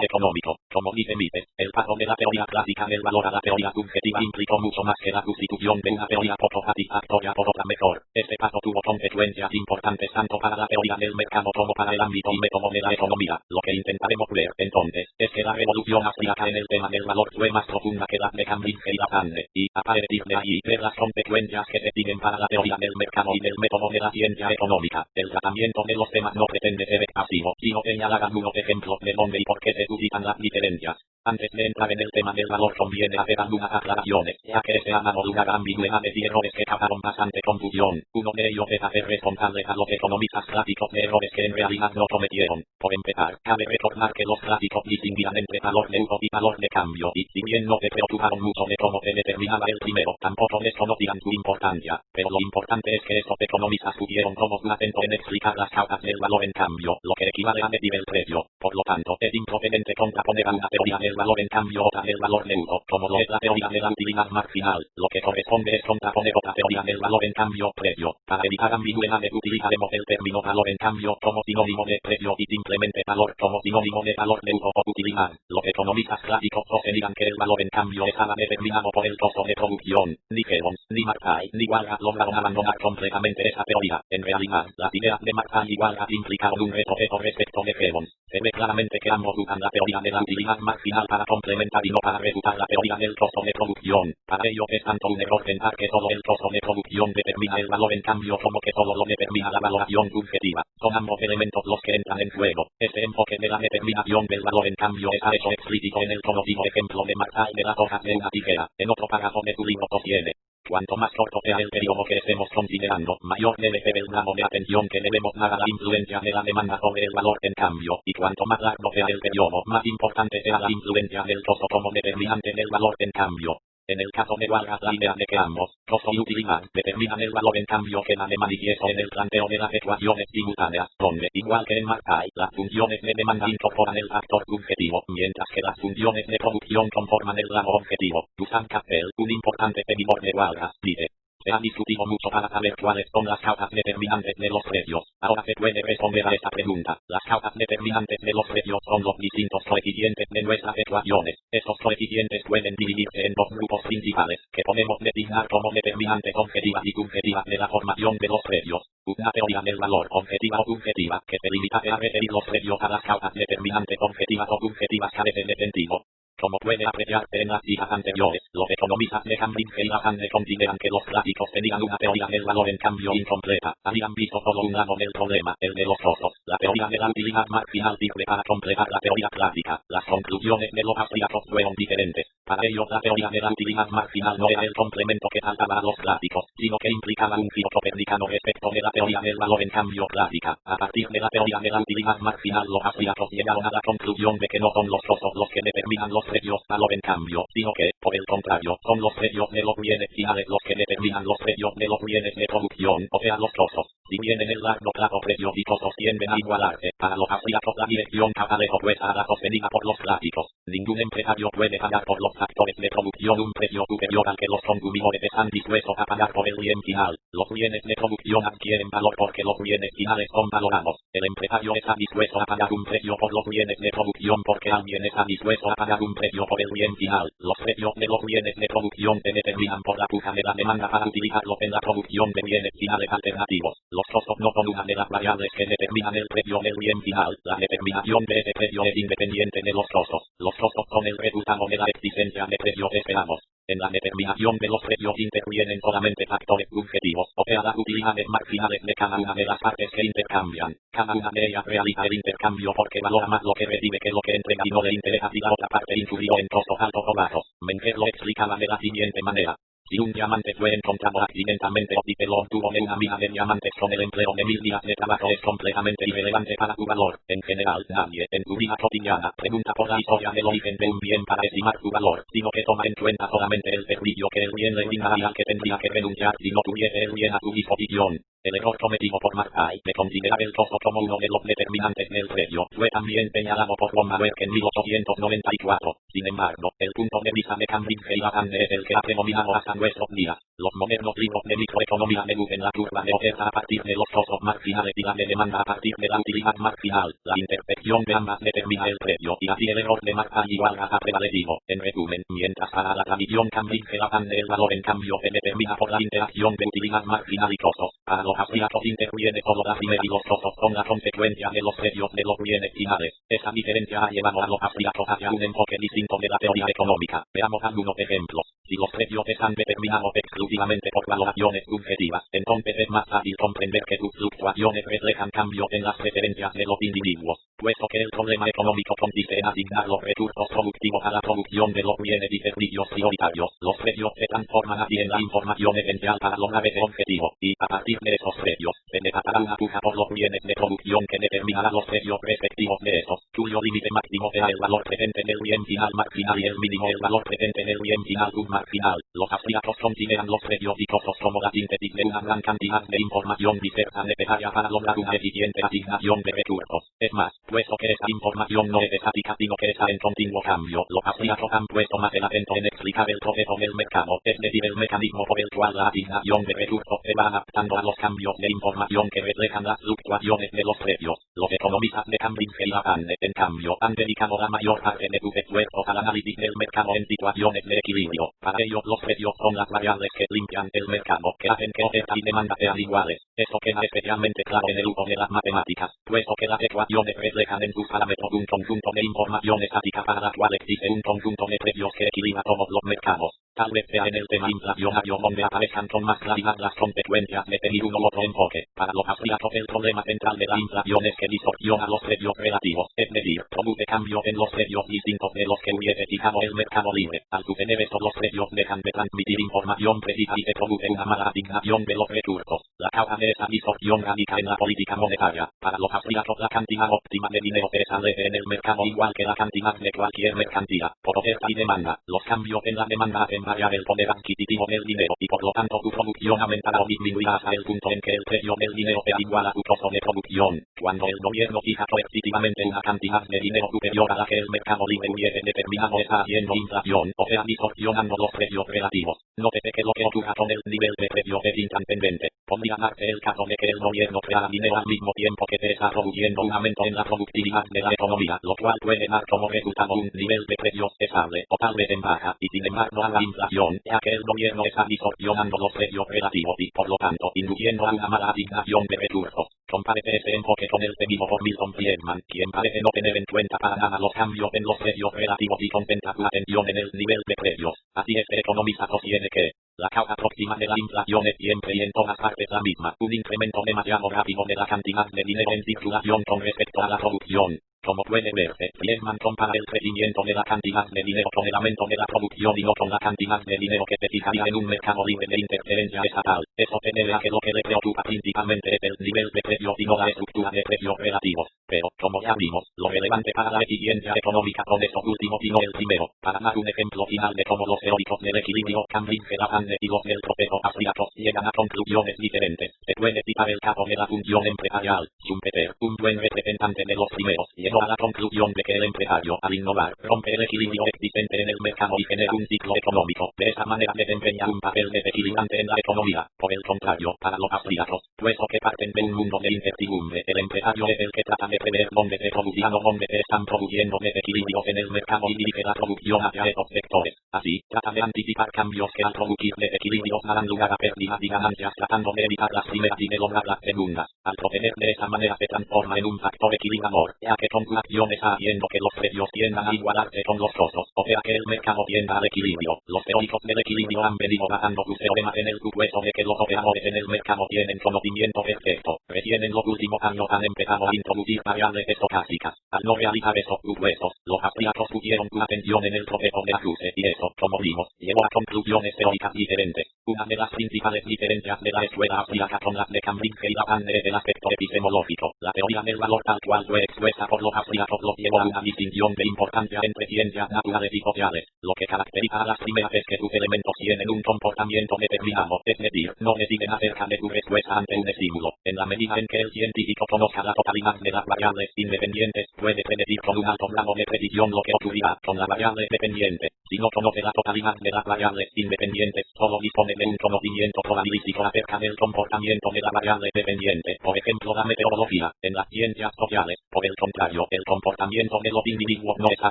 económico. Como dice Mises, el paso de la teoría clásica del valor a la teoría subjetiva implicó mucho más que la sustitución de una teoría poco satisfactoria por otra mejor. Este paso tuvo consecuencias importantes tanto para la teoría del mercado como para el ámbito y método de la economía. Lo que intentaremos ver, entonces, es que la revolución austríaca en el tema del valor fue más profunda que las de Cambridge y la Sande, y, a partir de ahí, ver las consecuencias que se siguen para la teoría del mercado y del método de la ciencia económica. El tratamiento de los temas no pretende ser exhaustivo, sino señalar algunos ejemplos de dónde y por qué se suscitan las diferencias. Antes de entrar en el tema del valor conviene hacer algunas aclaraciones, ya que se han dado lugar a ambigüedades y errores que causaron bastante confusión. Uno de ellos es hacer responsables a los economistas clásicos de errores que en realidad no cometieron. Por empezar, cabe recordar que los clásicos distinguían entre valor neutro y valor de cambio, y si bien no se preocuparon mucho de cómo se determinaba el primero, tampoco desconocían su importancia. Pero lo importante es que estos economistas tuvieron como su acento en explicar las causas del valor en cambio, lo que equivale a medir el precio. Por lo tanto, es improcedente contraponer a una teoría del valor en cambio otra del valor neutro, como lo es la teoría de la utilidad marginal. Lo que corresponde es contraponer otra teoría del valor en cambio precio. Para evitar ambigüedades utilizaremos el término valor en cambio como sinónimo de precio y simplemente valor como sinónimo de valor neutro o utilidad. Los economistas clásicos sostenían que el valor en cambio estaba determinado por el costo de producción. Ni Herons, ni Markay, ni Walras lograron abandonar completamente esa teoría. En realidad, las ideas de Markay y Walras implicaron un retroceso respecto de Herons. Se ve claramente que ambos usan la teoría de la utilidad marginal para complementar y no para refutar la teoría del costo de producción. Para ello es tanto un error pensar que solo el costo de producción determina el valor en cambio como que solo lo determina la valoración subjetiva. Son ambos elementos los que entran en juego. Este enfoque de la determinación del valor en cambio está hecho explícito en el conocido ejemplo de Markay de las hojas de una tijera. En otro párrafo de su libro sostiene: cuanto más corto sea el periodo que estemos considerando, mayor debe ser el grado de atención que debemos dar a la influencia de la demanda sobre el valor en cambio, y cuanto más largo sea el periodo, más importante sea la influencia del costo como determinante del valor en cambio. En el caso de Walras, la idea de que ambos, costo y utilidad, determinan el valor en cambio queda de manifiesto en el planteo de las ecuaciones simultáneas, donde, igual que en Markay, las funciones de demanda incorporan el factor subjetivo, mientras que las funciones de producción conforman el grado objetivo. Dusan Cappell, un importante seguidor de Walras, dice: se ha discutido mucho para saber cuáles son las causas determinantes de los precios. Ahora se puede responder a esta pregunta. Las causas determinantes de los precios son los distintos coeficientes de nuestras ecuaciones. Estos coeficientes pueden dividirse en dos grupos principales, que podemos designar como determinantes objetivas y subjetivas de la formación de los precios. Una teoría del valor objetiva o subjetiva, que se limita a referir los precios a las causas determinantes objetivas o subjetivas carece de sentido. Como puede apreciarse en las citas anteriores, los economistas de Cambridge y la Sande consideran que los clásicos tenían una teoría del valor en cambio incompleta. Habían visto solo un lado del problema, el de los costos. La teoría de la utilidad marginal sirve para completar la teoría clásica. Las conclusiones de los austríacos fueron diferentes. Para ellos la teoría de la utilidad marginal no era el complemento que faltaba a los clásicos, sino que implicaba un giro copernicano respecto de la teoría del valor en cambio clásica. A partir de la teoría de la utilidad marginal los austriacos llegaron a la conclusión de que no son los costos los que determinan los precios valor en cambio, sino que, por el contrario, son los precios de los bienes finales los que determinan los precios de los bienes de producción, o sea los costos. Si bien en el largo plazo precios y costos tienden a igualarse, para los austriacos la dirección cabal es opuesta a la sostenida por los clásicos. Ningún empresario puede pagar por los factores de producción un precio superior al que los consumidores están dispuestos a pagar por el bien final. Los bienes de producción adquieren valor porque los bienes finales son valorados. El empresario está dispuesto a pagar un precio por los bienes de producción porque alguien está dispuesto a pagar un precio por el bien final. Los precios de los bienes de producción se determinan por la puja de la demanda para utilizarlos en la producción de bienes finales alternativos. Los costos no son una de las variables que determinan el precio del bien final. La determinación de ese precio es independiente de los costos. Los costos son el resultado de la existencia de precios esperados. En la determinación de los precios intervienen solamente factores subjetivos, o sea las utilidades marginales de cada una de las partes que intercambian. Cada una de ellas realiza el intercambio porque valora más lo que recibe que lo que entrega y no le interesa si la otra parte influyó en costos altos o bajos. Menger lo explicaba de la siguiente manera. Si un diamante fue encontrado accidentalmente o si te lo obtuvo de una mina de diamantes con el empleo de 1000 días de trabajo es completamente irrelevante para tu valor. En general, nadie, en tu vida cotidiana, pregunta por la historia del origen de un bien para estimar su valor, sino que toma en cuenta solamente el servicio que el bien le brindaría al que tendría que renunciar si no tuviese el bien a su disposición. El error cometido por Mackay de considerar el costo como uno de los determinantes del precio fue también señalado por von Maerk en 1894. Sin embargo, el punto de vista de Cambridge y Lavande es el que ha predominado hasta nuestros días. Los modernos libros de microeconomía deducen la curva de oferta a partir de los costos marginales y la de demanda a partir de la utilidad marginal. La intersección de ambas determina el precio y así el error de Mackay y Walras ha prevalecido. En resumen, mientras para la tradición Cambridge y Lavande el valor en cambio se determina por la interacción de utilidad marginal y costos, para los austriacos interviene solo la primera y los costos son la consecuencia de los precios de los bienes finales. Esa diferencia ha llevado a los austriacos hacia un enfoque distinto de la teoría económica. Veamos algunos ejemplos. Si los precios están determinados exclusivamente por valoraciones subjetivas, entonces es más fácil comprender que sus fluctuaciones reflejan cambios en las preferencias de los individuos, puesto que el problema económico consiste en asignar los recursos productivos a la producción de los bienes y servicios prioritarios. Los precios se transforman así en la información esencial para lograr ese objetivo, y a partir de esos precios, se desatará una puja por los bienes de producción que determinará los precios respectivos de esos, cuyo límite máximo sea el valor presente en el bien final marginal y el mínimo el valor presente en el bien final submarginal. Los austriacos consideran los precios y costos como la síntesis de una gran cantidad de información dispersa necesaria para lograr una eficiente asignación de recursos. Es más, puesto que esta información no es estática sino que está en continuo cambio, los austriacos han puesto más el acento en explicar el proceso del mercado, es decir, el mecanismo por el cual la asignación de recursos se va adaptando a los cambios de información que reflejan las fluctuaciones de los precios. Los economistas de Cambridge y Lavande, en cambio, han dedicado la mayor parte de sus esfuerzos al análisis del mercado en situaciones de equilibrio. Para ellos los precios son las variables que limpian el mercado, que hacen que oferta y demanda sean iguales. Esto queda especialmente claro en el uso de las matemáticas, puesto que las ecuaciones reflejan en sus parámetros un conjunto de información estática para la cual existe un conjunto de precios que equilibra todos los mercados. Tal vez sea en el tema inflacionario donde aparezcan con más claridad las consecuencias de tener uno u otro enfoque. Para los austriacos el problema central de la inflación es que distorsiona los precios relativos, es decir, produce cambios en los precios distintos de los que hubiese fijado el mercado libre. Al suceder esto los precios dejan de transmitir información precisa y se produce una mala asignación de los recursos. La causa de esa distorsión radica en la política monetaria. Para los austriacos la cantidad óptima de dinero se establece en el mercado igual que la cantidad de cualquier mercancía, por oferta y demanda. Los cambios en la demanda hacen variar el poder adquisitivo del dinero y por lo tanto su producción aumentará o disminuirá hasta el punto en que el precio del dinero sea igual a su costo de producción. Cuando el gobierno fija coercitivamente una cantidad de dinero superior a la que el mercado libre hubiese determinado, está haciendo inflación, o sea distorsionando los precios relativos. Nótese que lo que ocurra con el nivel de precios es intrascendente. Podría darse el caso de que el gobierno crea dinero al mismo tiempo que se está produciendo un aumento en la productividad de la economía, lo cual puede dar como resultado un nivel de precios estable o tal vez en baja, y sin embargo haga inflación, ya que el gobierno está distorsionando los precios relativos y, por lo tanto, induciendo a una mala asignación de recursos. Compárese este enfoque con el seguido por Milton Friedman, quien parece no tener en cuenta para nada los cambios en los precios relativos y concentra su atención en el nivel de precios. Así este economista sostiene que La causa próxima de la inflación es siempre y en todas partes la misma, un incremento demasiado rápido de la cantidad de dinero en circulación con respecto a la producción. Como puede verse, Friedman compara el crecimiento de la cantidad de dinero con el aumento de la producción y no con la cantidad de dinero que se fijaría en un mercado libre de interferencia estatal. Eso se debe a que lo que le preocupa principalmente es el nivel de precios y no la estructura de precios relativos. Pero, como ya vimos, lo relevante para la eficiencia económica son estos últimos y no el primero. Para dar un ejemplo final de cómo los teóricos del equilibrio, Cambridge, Lavande y los del proceso austriacos llegan a conclusiones diferentes, se puede citar el caso de la función empresarial. Schumpeter, un buen representante de los primeros, llegó a la conclusión de que el empresario, al innovar, rompe el equilibrio existente en el mercado y genera un ciclo económico. De esa manera desempeña un papel desequilibrante en la economía. Por el contrario, para los austríacos, puesto que parten de un mundo de incertidumbre, el empresario es el que trata de prever dónde se producirán o dónde se están produciendo desequilibrios en el mercado y dirige la producción hacia esos sectores. Así, trata de anticipar cambios que al producir desequilibrios darán lugar a pérdidas y ganancias, tratando de evitar las primeras y de lograr las segundas. Al proceder de esa manera se transforma en un factor equilibrador, ya que con su acción está haciendo que los precios tiendan a igualarse con los costos, o sea que el mercado tienda al equilibrio. Los teóricos del equilibrio han venido basando sus teoremas en el supuesto de que los operadores en el mercado tienen conocimiento perfecto. Recién en los últimos años han empezado a introducir variables estocásticas. Al no realizar esos supuestos, los austríacos pusieron su atención en el proceso de ajuste y eso, como vimos, llevó a conclusiones teóricas diferentes. Una de las principales diferencias de la escuela austríaca con las de Cambridge y Lavande es el aspecto epistemológico. La teoría del valor tal cual fue expuesta por los austríacos los llevó a una distinción de importancia entre ciencias naturales y sociales. Lo que caracteriza a las primeras es que sus elementos tienen un comportamiento determinado, es decir, no deciden acerca de su respuesta ante un estímulo. En la medida en que el científico conozca la totalidad de las variables independientes, puede predecir con un alto grado de precisión lo que ocurrirá con la variable dependiente. Si no conoce la totalidad de las variables independientes, solo dispone de un conocimiento probabilístico acerca del comportamiento de la variable dependiente. Por ejemplo, la meteorología. En las ciencias sociales, por el contrario, el comportamiento de los individuos no está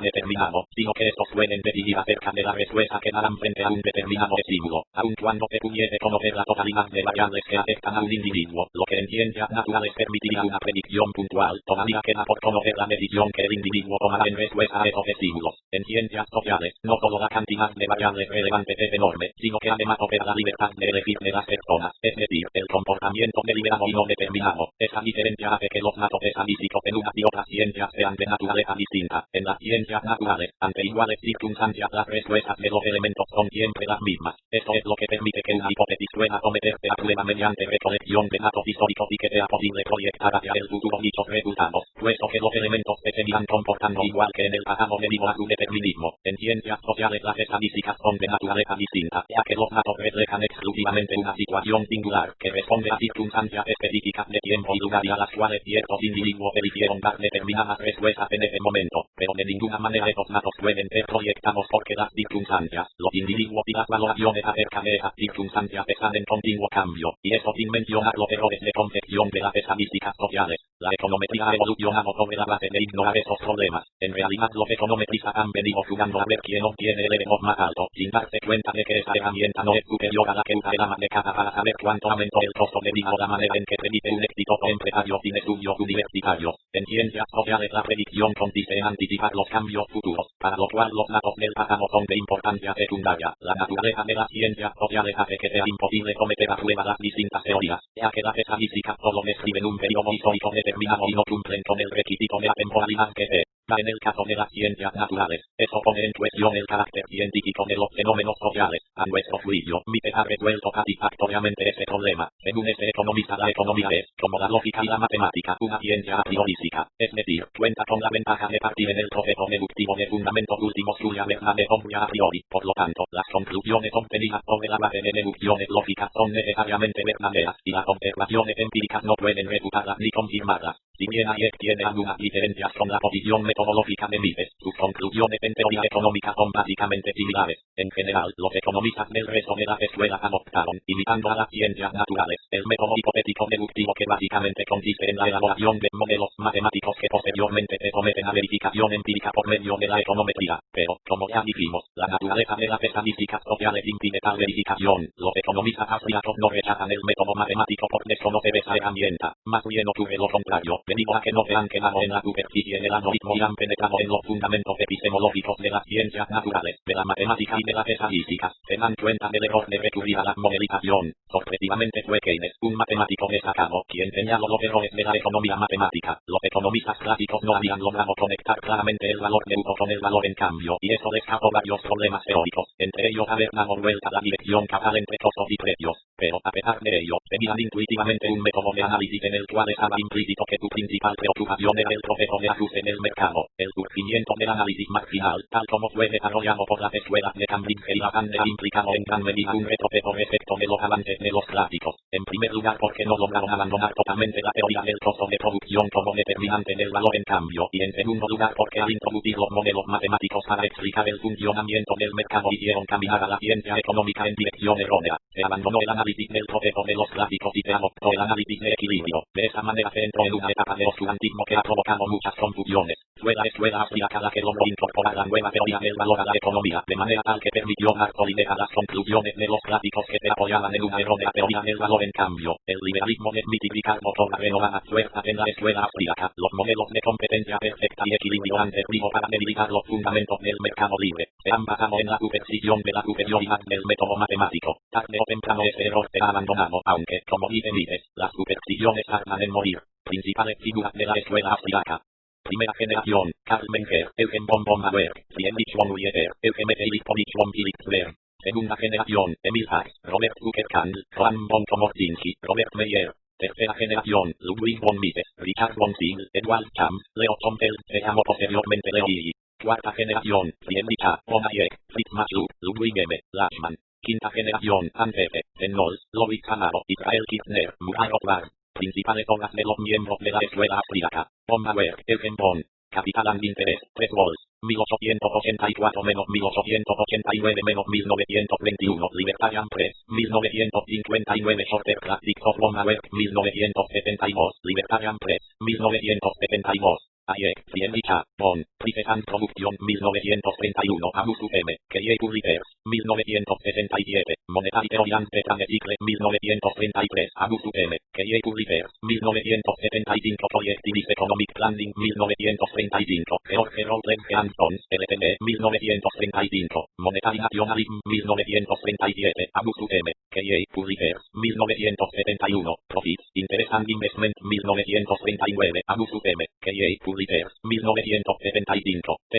determinado, sino que estos pueden decidir acerca de la respuesta que darán frente a un determinado estímulo. Aun cuando se pudiese conocer la totalidad de variables que afectan a un individuo, lo que en ciencias naturales permitiría una predicción puntual, todavía queda por conocer la decisión que el individuo tomará en respuesta a esos estímulos. En ciencias sociales, no solo la cantidad de variables relevantes es enorme, sino que además opera la libertad de elegir de las personas, es decir, el comportamiento deliberado y no determinado. Esa diferencia hace que los datos estadísticos en unas y otras ciencias sean de naturaleza distinta. En las ciencias naturales, ante iguales circunstancias, las respuestas de los elementos son siempre las mismas. Esto es lo que permite que una hipótesis pueda someterse a prueba mediante recolección de datos históricos y que sea posible proyectar hacia el futuro dichos resultados, puesto que los elementos se seguirán comportando igual que en el pasado debido a su determinismo. En ciencias sociales las estadísticas son de naturaleza distinta, ya que los datos reflejan exclusivamente una situación singular, que responde a circunstancias específicas de tiempo y lugar y a las cuales ciertos individuos eligieron dar determinadas respuestas en ese momento, pero de ninguna manera esos datos pueden ser proyectados porque las circunstancias, los individuos y las valoraciones acerca de esas circunstancias están en continuo cambio, y eso sin mencionar los errores de concepción de las estadísticas sociales. La econometría ha evolucionado sobre la base de ignorar esos problemas. En realidad los econometristas han venido jugando a ver quién obtiene el error más alto, sin darse cuenta de que esa herramienta no es superior a la que usa el ama de casa para saber cuánto aumentó el costo de vida o la manera en que predice un exitoso empresario sin estudios universitarios. En ciencias sociales la predicción consiste en anticipar los cambios futuros, para lo cual los datos del pasado son de importancia secundaria. La naturaleza de las ciencias sociales hace que sea imposible someter a prueba las distintas teorías, ya que las estadísticas solo describen un periodo histórico determinado y no cumplen con el requisito de la temporalidad que se da en el caso de las ciencias naturales. Eso pone en cuestión el carácter científico de los fenómenos sociales. A nuestro juicio, Mises ha resuelto satisfactoriamente ese problema. Según este economista, la economía es, como la lógica y la matemática, una ciencia a priorística, es decir, cuenta con la ventaja de partir en el proceso deductivo de fundamentos últimos cuya verdad es obvia a priori. Por lo tanto, las conclusiones obtenidas sobre la base de deducciones lógicas son necesariamente verdaderas, y las observaciones empíricas no pueden refutarlas ni confirmarlas. Si bien Hayek tiene algunas diferencias con la posición metodológica de Mises, sus conclusiones en teoría económica son básicamente similares. En general, los economistas del resto de las escuelas adoptaron, imitando a las ciencias naturales, el método hipotético deductivo que básicamente consiste en la elaboración de modelos matemáticos que posteriormente se someten a verificación empírica por medio de la econometría. Pero, como ya dijimos, la naturaleza de las estadísticas sociales impide tal verificación. Los economistas austríacos no rechazan el método matemático por desconocer esa herramienta. Más bien ocurre lo contrario. debido a que no se han quedado en la superficie del algoritmo y han penetrado en los fundamentos epistemológicos de las ciencias naturales, de la matemática y de las estadísticas, se dan cuenta del error de recurrir a la modelización. Sorpresivamente fue Keynes, un matemático destacado, quien señaló los errores de la economía matemática. Los economistas clásicos no habían logrado conectar claramente el valor neutro con el valor en cambio, y eso destapó varios problemas teóricos, entre ellos haber dado vuelta a la dirección causal entre costos y precios. Pero, a pesar de ello, tenían intuitivamente un método de análisis en el cual estaba implícito que su principal preocupación era el proceso de ajuste en el mercado, el surgimiento del análisis marginal, tal como fue desarrollado por las escuelas de Cambridge y Lavande, ha implicado en gran medida un retroceso respecto de los avances de los clásicos. En primer lugar, porque no lograron abandonar totalmente la teoría del costo de producción como determinante del valor en cambio, y en segundo lugar, porque al introducir los modelos matemáticos para explicar el funcionamiento del mercado hicieron caminar a la ciencia económica en dirección errónea. Se abandonó el análisis del proceso de los clásicos y se adoptó el análisis de equilibrio. De esa manera se entró en una etapa de oscurantismo que ha provocado muchas confusiones. Fue la escuela austríaca la que logró incorporar la nueva teoría del valor a la economía, de manera tal que permitió dar solidez a las conclusiones de los clásicos que se apoyaban en una errónea teoría del valor en cambio. El liberalismo de Smith y Ricardo por la renovada fuerza en la escuela austríaca. Los modelos de competencia perfecta y equilibrio han servido para debilitar los fundamentos del mercado libre. Se han basado en la superstición de la superioridad del método matemático. Tarde o temprano ese error será abandonado, aunque, como dice Mises, las supersticiones tardan en morir. Principales figuras de la escuela austríaca. Primera generación: Karl Menger, Eugen von Bauer, Friedrich von Wieser, Eugen Felipovich von Philipsberg. Segunda generación: Emil Sachs, Robert Bucherkand, Johann von Komorzinski, Robert Meyer. Tercera generación: Ludwig von Mises, Richard von Siegel, Edward Cham, Leo Chomtel, se llamó posteriormente Leo Ii. Cuarta generación: Friedrich A. von Hayek, Fritz Maslach, Ludwig M. Lachmann. Quinta generación: Hans F. Reynolds, Lois Amaro, Israel Kirchner, Murray Rothbard. Principales obras de los miembros de la escuela austríaca: von Bauer, Eugen von. Capital and Interest, 3 vols. 1884-1989-1921. Libertarian Press, 1959. Shorter Classics of von Bauer, 1972. Libertarian Press, 1972. Hayek, Friedrich A. von. Prices and Production, 1931. Augustus M. Keyes Publishers, 1967. Monetary Theory and Petrane 1933. Augustus M. Keyes Publishers, 1975. Projective Economic Planning, 1935. George Routledge and Sons, LTD, 1935. Monetary Nationalism, 1937. Augustus M. Keyes Publishers, 1971. Profits, Interest and Investment, 1939. Augustus M. Keyes Publishers, 1975. The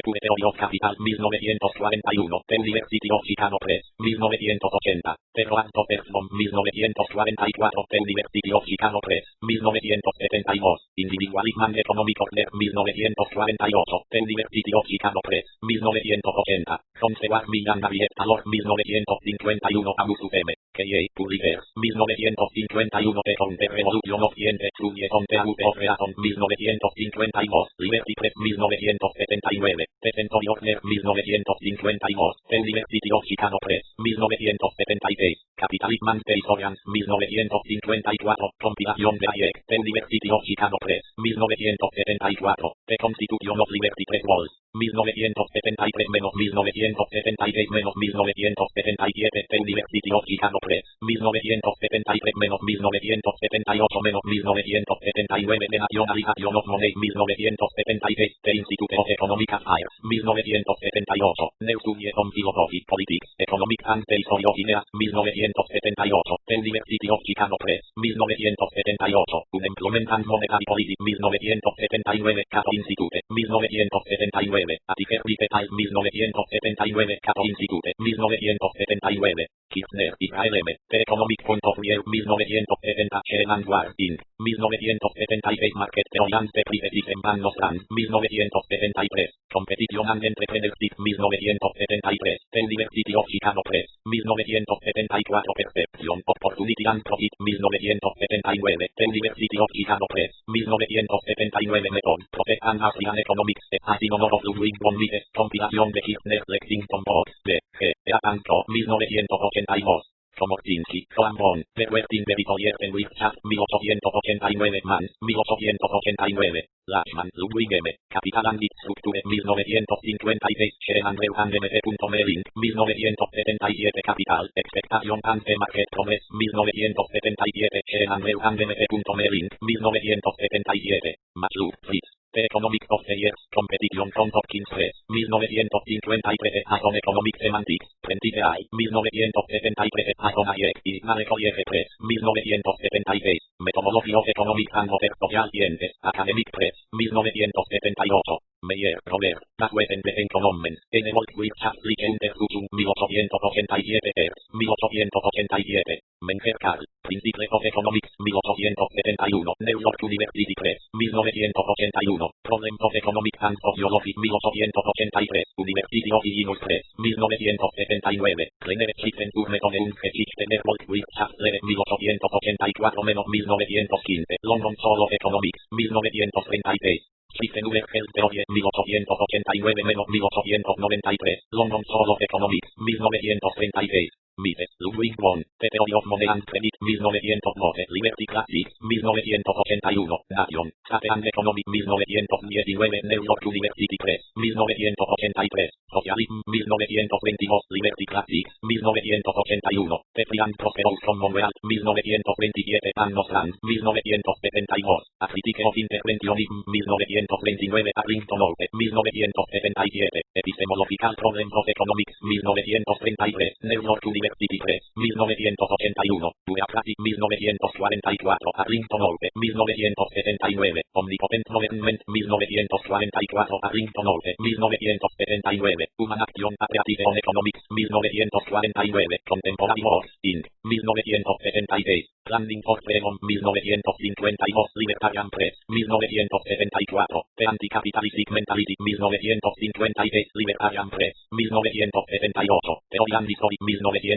Theory of Capital, 1941. The University of Chicago Press, 1980. The Road to Perform, 1944. The University of Chicago Press, 1972. Individualism and Economic Order, 1948. The University of Chicago Press, 1980. From Seward Millan Daviet Talor, 1951. Augustus M. Keyes Publishers, 1951. The Counter Revolution of Science, Studies on the Use of Reason, 1952. Liberty Press, 1979. The Century Order, 1952. The University of Chicago Press, 1976. Capitalism and Historians, 1954. Compilación de Hayek, The University of Chicago Press, 1974. The Constitution of Liberty, 3 vols. 1973-1976-1977-1978-1978. The University of Chicago Press, 1973-1978-1979. The Nationalization of Money, 1976. The Institute of Economic Affairs, 1978. New Studies on Philosophy, Politics, Economics and the History of Ideas, 1978. The University of Chicago Press, 1978. Unemployment and Monetary Policy, 1979. Cato Institute, 1979. Atiker Detail, 1979. Cato Institute, 1979. Kirchner, Israel M. The Economic Point of View, 1970. Shell and Ward, Inc. 1976. Market Theory and the Prices in Van Nostrand, 1973. Competition and Entrepreneurship, 1973. The University of Chicago Press, 1974. Perception, Opportunity and Profit, 1979. The University of Chicago Press, 1979. Method, Process and Austrian Economics, as in honor of Ludwig von Mises. Compilación de Kirchner, Lexington Post, de G. Anco, 1982. Komorzinski, Joan Bon, Berwertin de Vitolier en Wirtschaft, 1889 Man, 1889. Lachman, Ludwig M. Capital and its Structure, 1956, Sheehan Reuhan M. Merlin, 1977 Capital, Expectation and the Market Progress, 1977, Sheehan Reuhan M. Merlin, 1977. Masluk, Fritz. The Economic of the Years, Competition from Hopkins Press, 1953, Jason Economic Semantics, 20I, 1973, Jason Hayek, Igmare College Press, 1976, Methodology of Economic and Other Social Sciences, Academic Press, 1978, Meyer, Robert, Das Wesen des Ökonomen, en el Wirtschaftliche Untersuchung, 1887, 1887, Menker Karl, Principles of Economics, 1871, New York University Press, 1981, Problems of Economic and Sociology, 1883, University of Illinois Press, 1979, Kleinere Schriften zur Methode und Geschichte der Volkswirtschaftslehre, 1884 menos 1915, London School of Economics, 1936. Schriften über Geldtheorie, 1889 menos 1893, London School of Economics, 1936. Mises, Ludwig von, The Theory of Money and Credit, 1912, Liberty Classics, 1981, Nation, State and Economy, 1919, New York University Press, 1983, Socialism, 1922, Liberty Classics, 1981, The Free and Prosperous from Montreal, 1927, Annos Land, 1972, A Critique of Interventionism, 1929, Arlington Oak, 1977, Epistemological Problems of Economics, 1933, New York University Press, 1981, Bureaucracy, 1944, Arlington Oak, 1979, Omnipotent Government, 1944, Arlington Oak, 1979, Human Action, A Theory on Economics, 1949, Contemporary Wars, Inc., 1976, Planning for Freedom, 1952, Libertarian Press, 1974, The Anti-Capitalistic Mentality, 1956, Libertarian Press, 1978, Theory and History, 1957,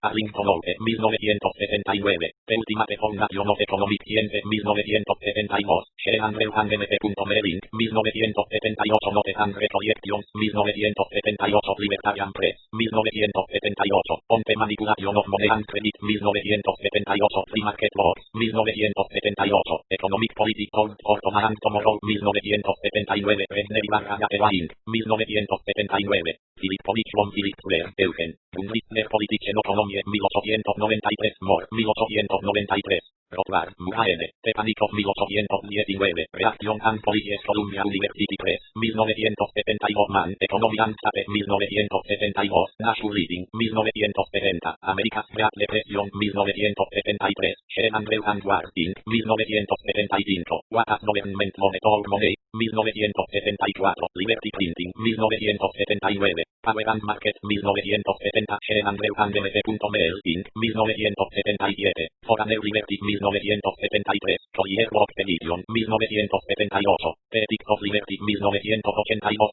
Arlington Oak, 1979, The Ultimate Foundation of Economic Science, 1972, Sheehan Reuhan M. Merlin, 1978, Notes and Recollections, 1978, Libertarian Press, 1978, On the Manipulation of Money and Credit, 1978, Free Market Laws, 1978, Economic Politics Told for Tomorrow and Tomorrow, 1979, Regner Ibarra Inc., 1979, Filippovich von Philip Flair, Eugen, Bundeswehr Politik en Economie, 1893, Moore, 1893, Rothbard, Muhaene, The Panic of 1819, Reaction and Policies, Columbia University Press, 1972, Man, Economy and State, 1972, National Reading, 1970, America's Great Depression, 1973, Sheehan Reuhan Ward, Inc., 1975, What has Government Money or Money, 1974, Liberty Printing, 1979, Power and Market, 1970, Sheehan Reuhan M. Merl, Inc., 1977, Foreigner Liberty, 1973, Collier Work Edition, 1978, The Ethics of Liberty, 1982,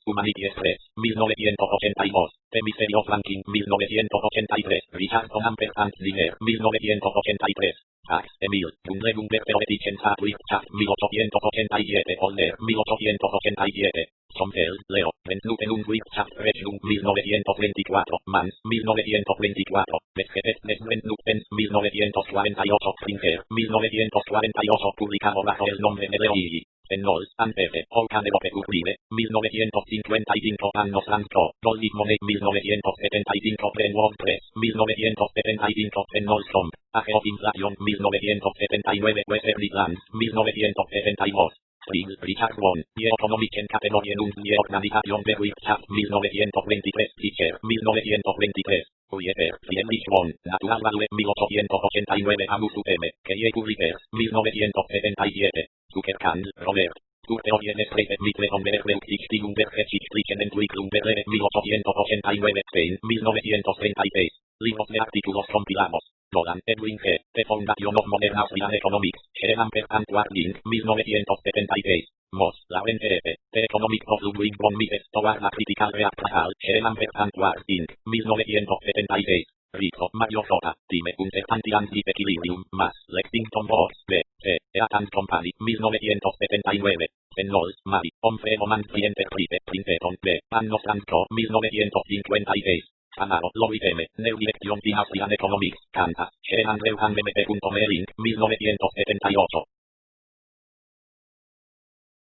Humanity Express, 1982, The Mystery of Banking, 1983, Richardson Ampersand Zimmer, 1983. Sachs, Emil, Grundlegung der Theoretischen Wirtschaft, 1887, Olner, 1887. Somfeld, Leo, Rentnuten und Wirtschaftsrechnung, 1924, Mann, 1924, Desgesetz des Rentnutens, 1948, Springer, 1948, publicado bajo el nombre de Leoigi. Reynolds, Antece, Holcane López Uribe, 1955, Annos Lanco, Goldie Money, 1975, Brentwood Press, 1975, Reynolds Trump, Age of Inflation, 1979, Westerly Lands, 1972. Spring, Richard Won, Die Ökonomischen Kategorien und die Organisation der Wirtschaft, 1923, Fischer, 1923. Uyeter, Friedrich Won, Natural Value, 1889, Amus UTM, Keye Publishers, 1977. Zuckerkand, Robert. Zur Theorie des Rechts mit der Berücksichtigung der geschichtlichen Entwicklung der Lehre, 1889, 10, 1936. Libros de artículos compilados. Nolan, Edwin G., The Foundation of Modern Austrian Economics, Sheehan and Warding, 1976. Moss, Lauren F., The Economics of Ludwig von Mises Toward a Critical Reappraisal, Sheehan and Warding, 1976. Rico, Mario J., Time Uncertainty and Disequilibrium, Mass, Lexington Books, B. C. Eat and Company, 1979. Reynolds, Mary, On Freedom and Free Enterprise, Princeton, B. Annos and Co., 1956. Amaro, Lobby M, New Direction Financial Economics, Canta, Sheehan Reuhan BMT.me Link, 1978.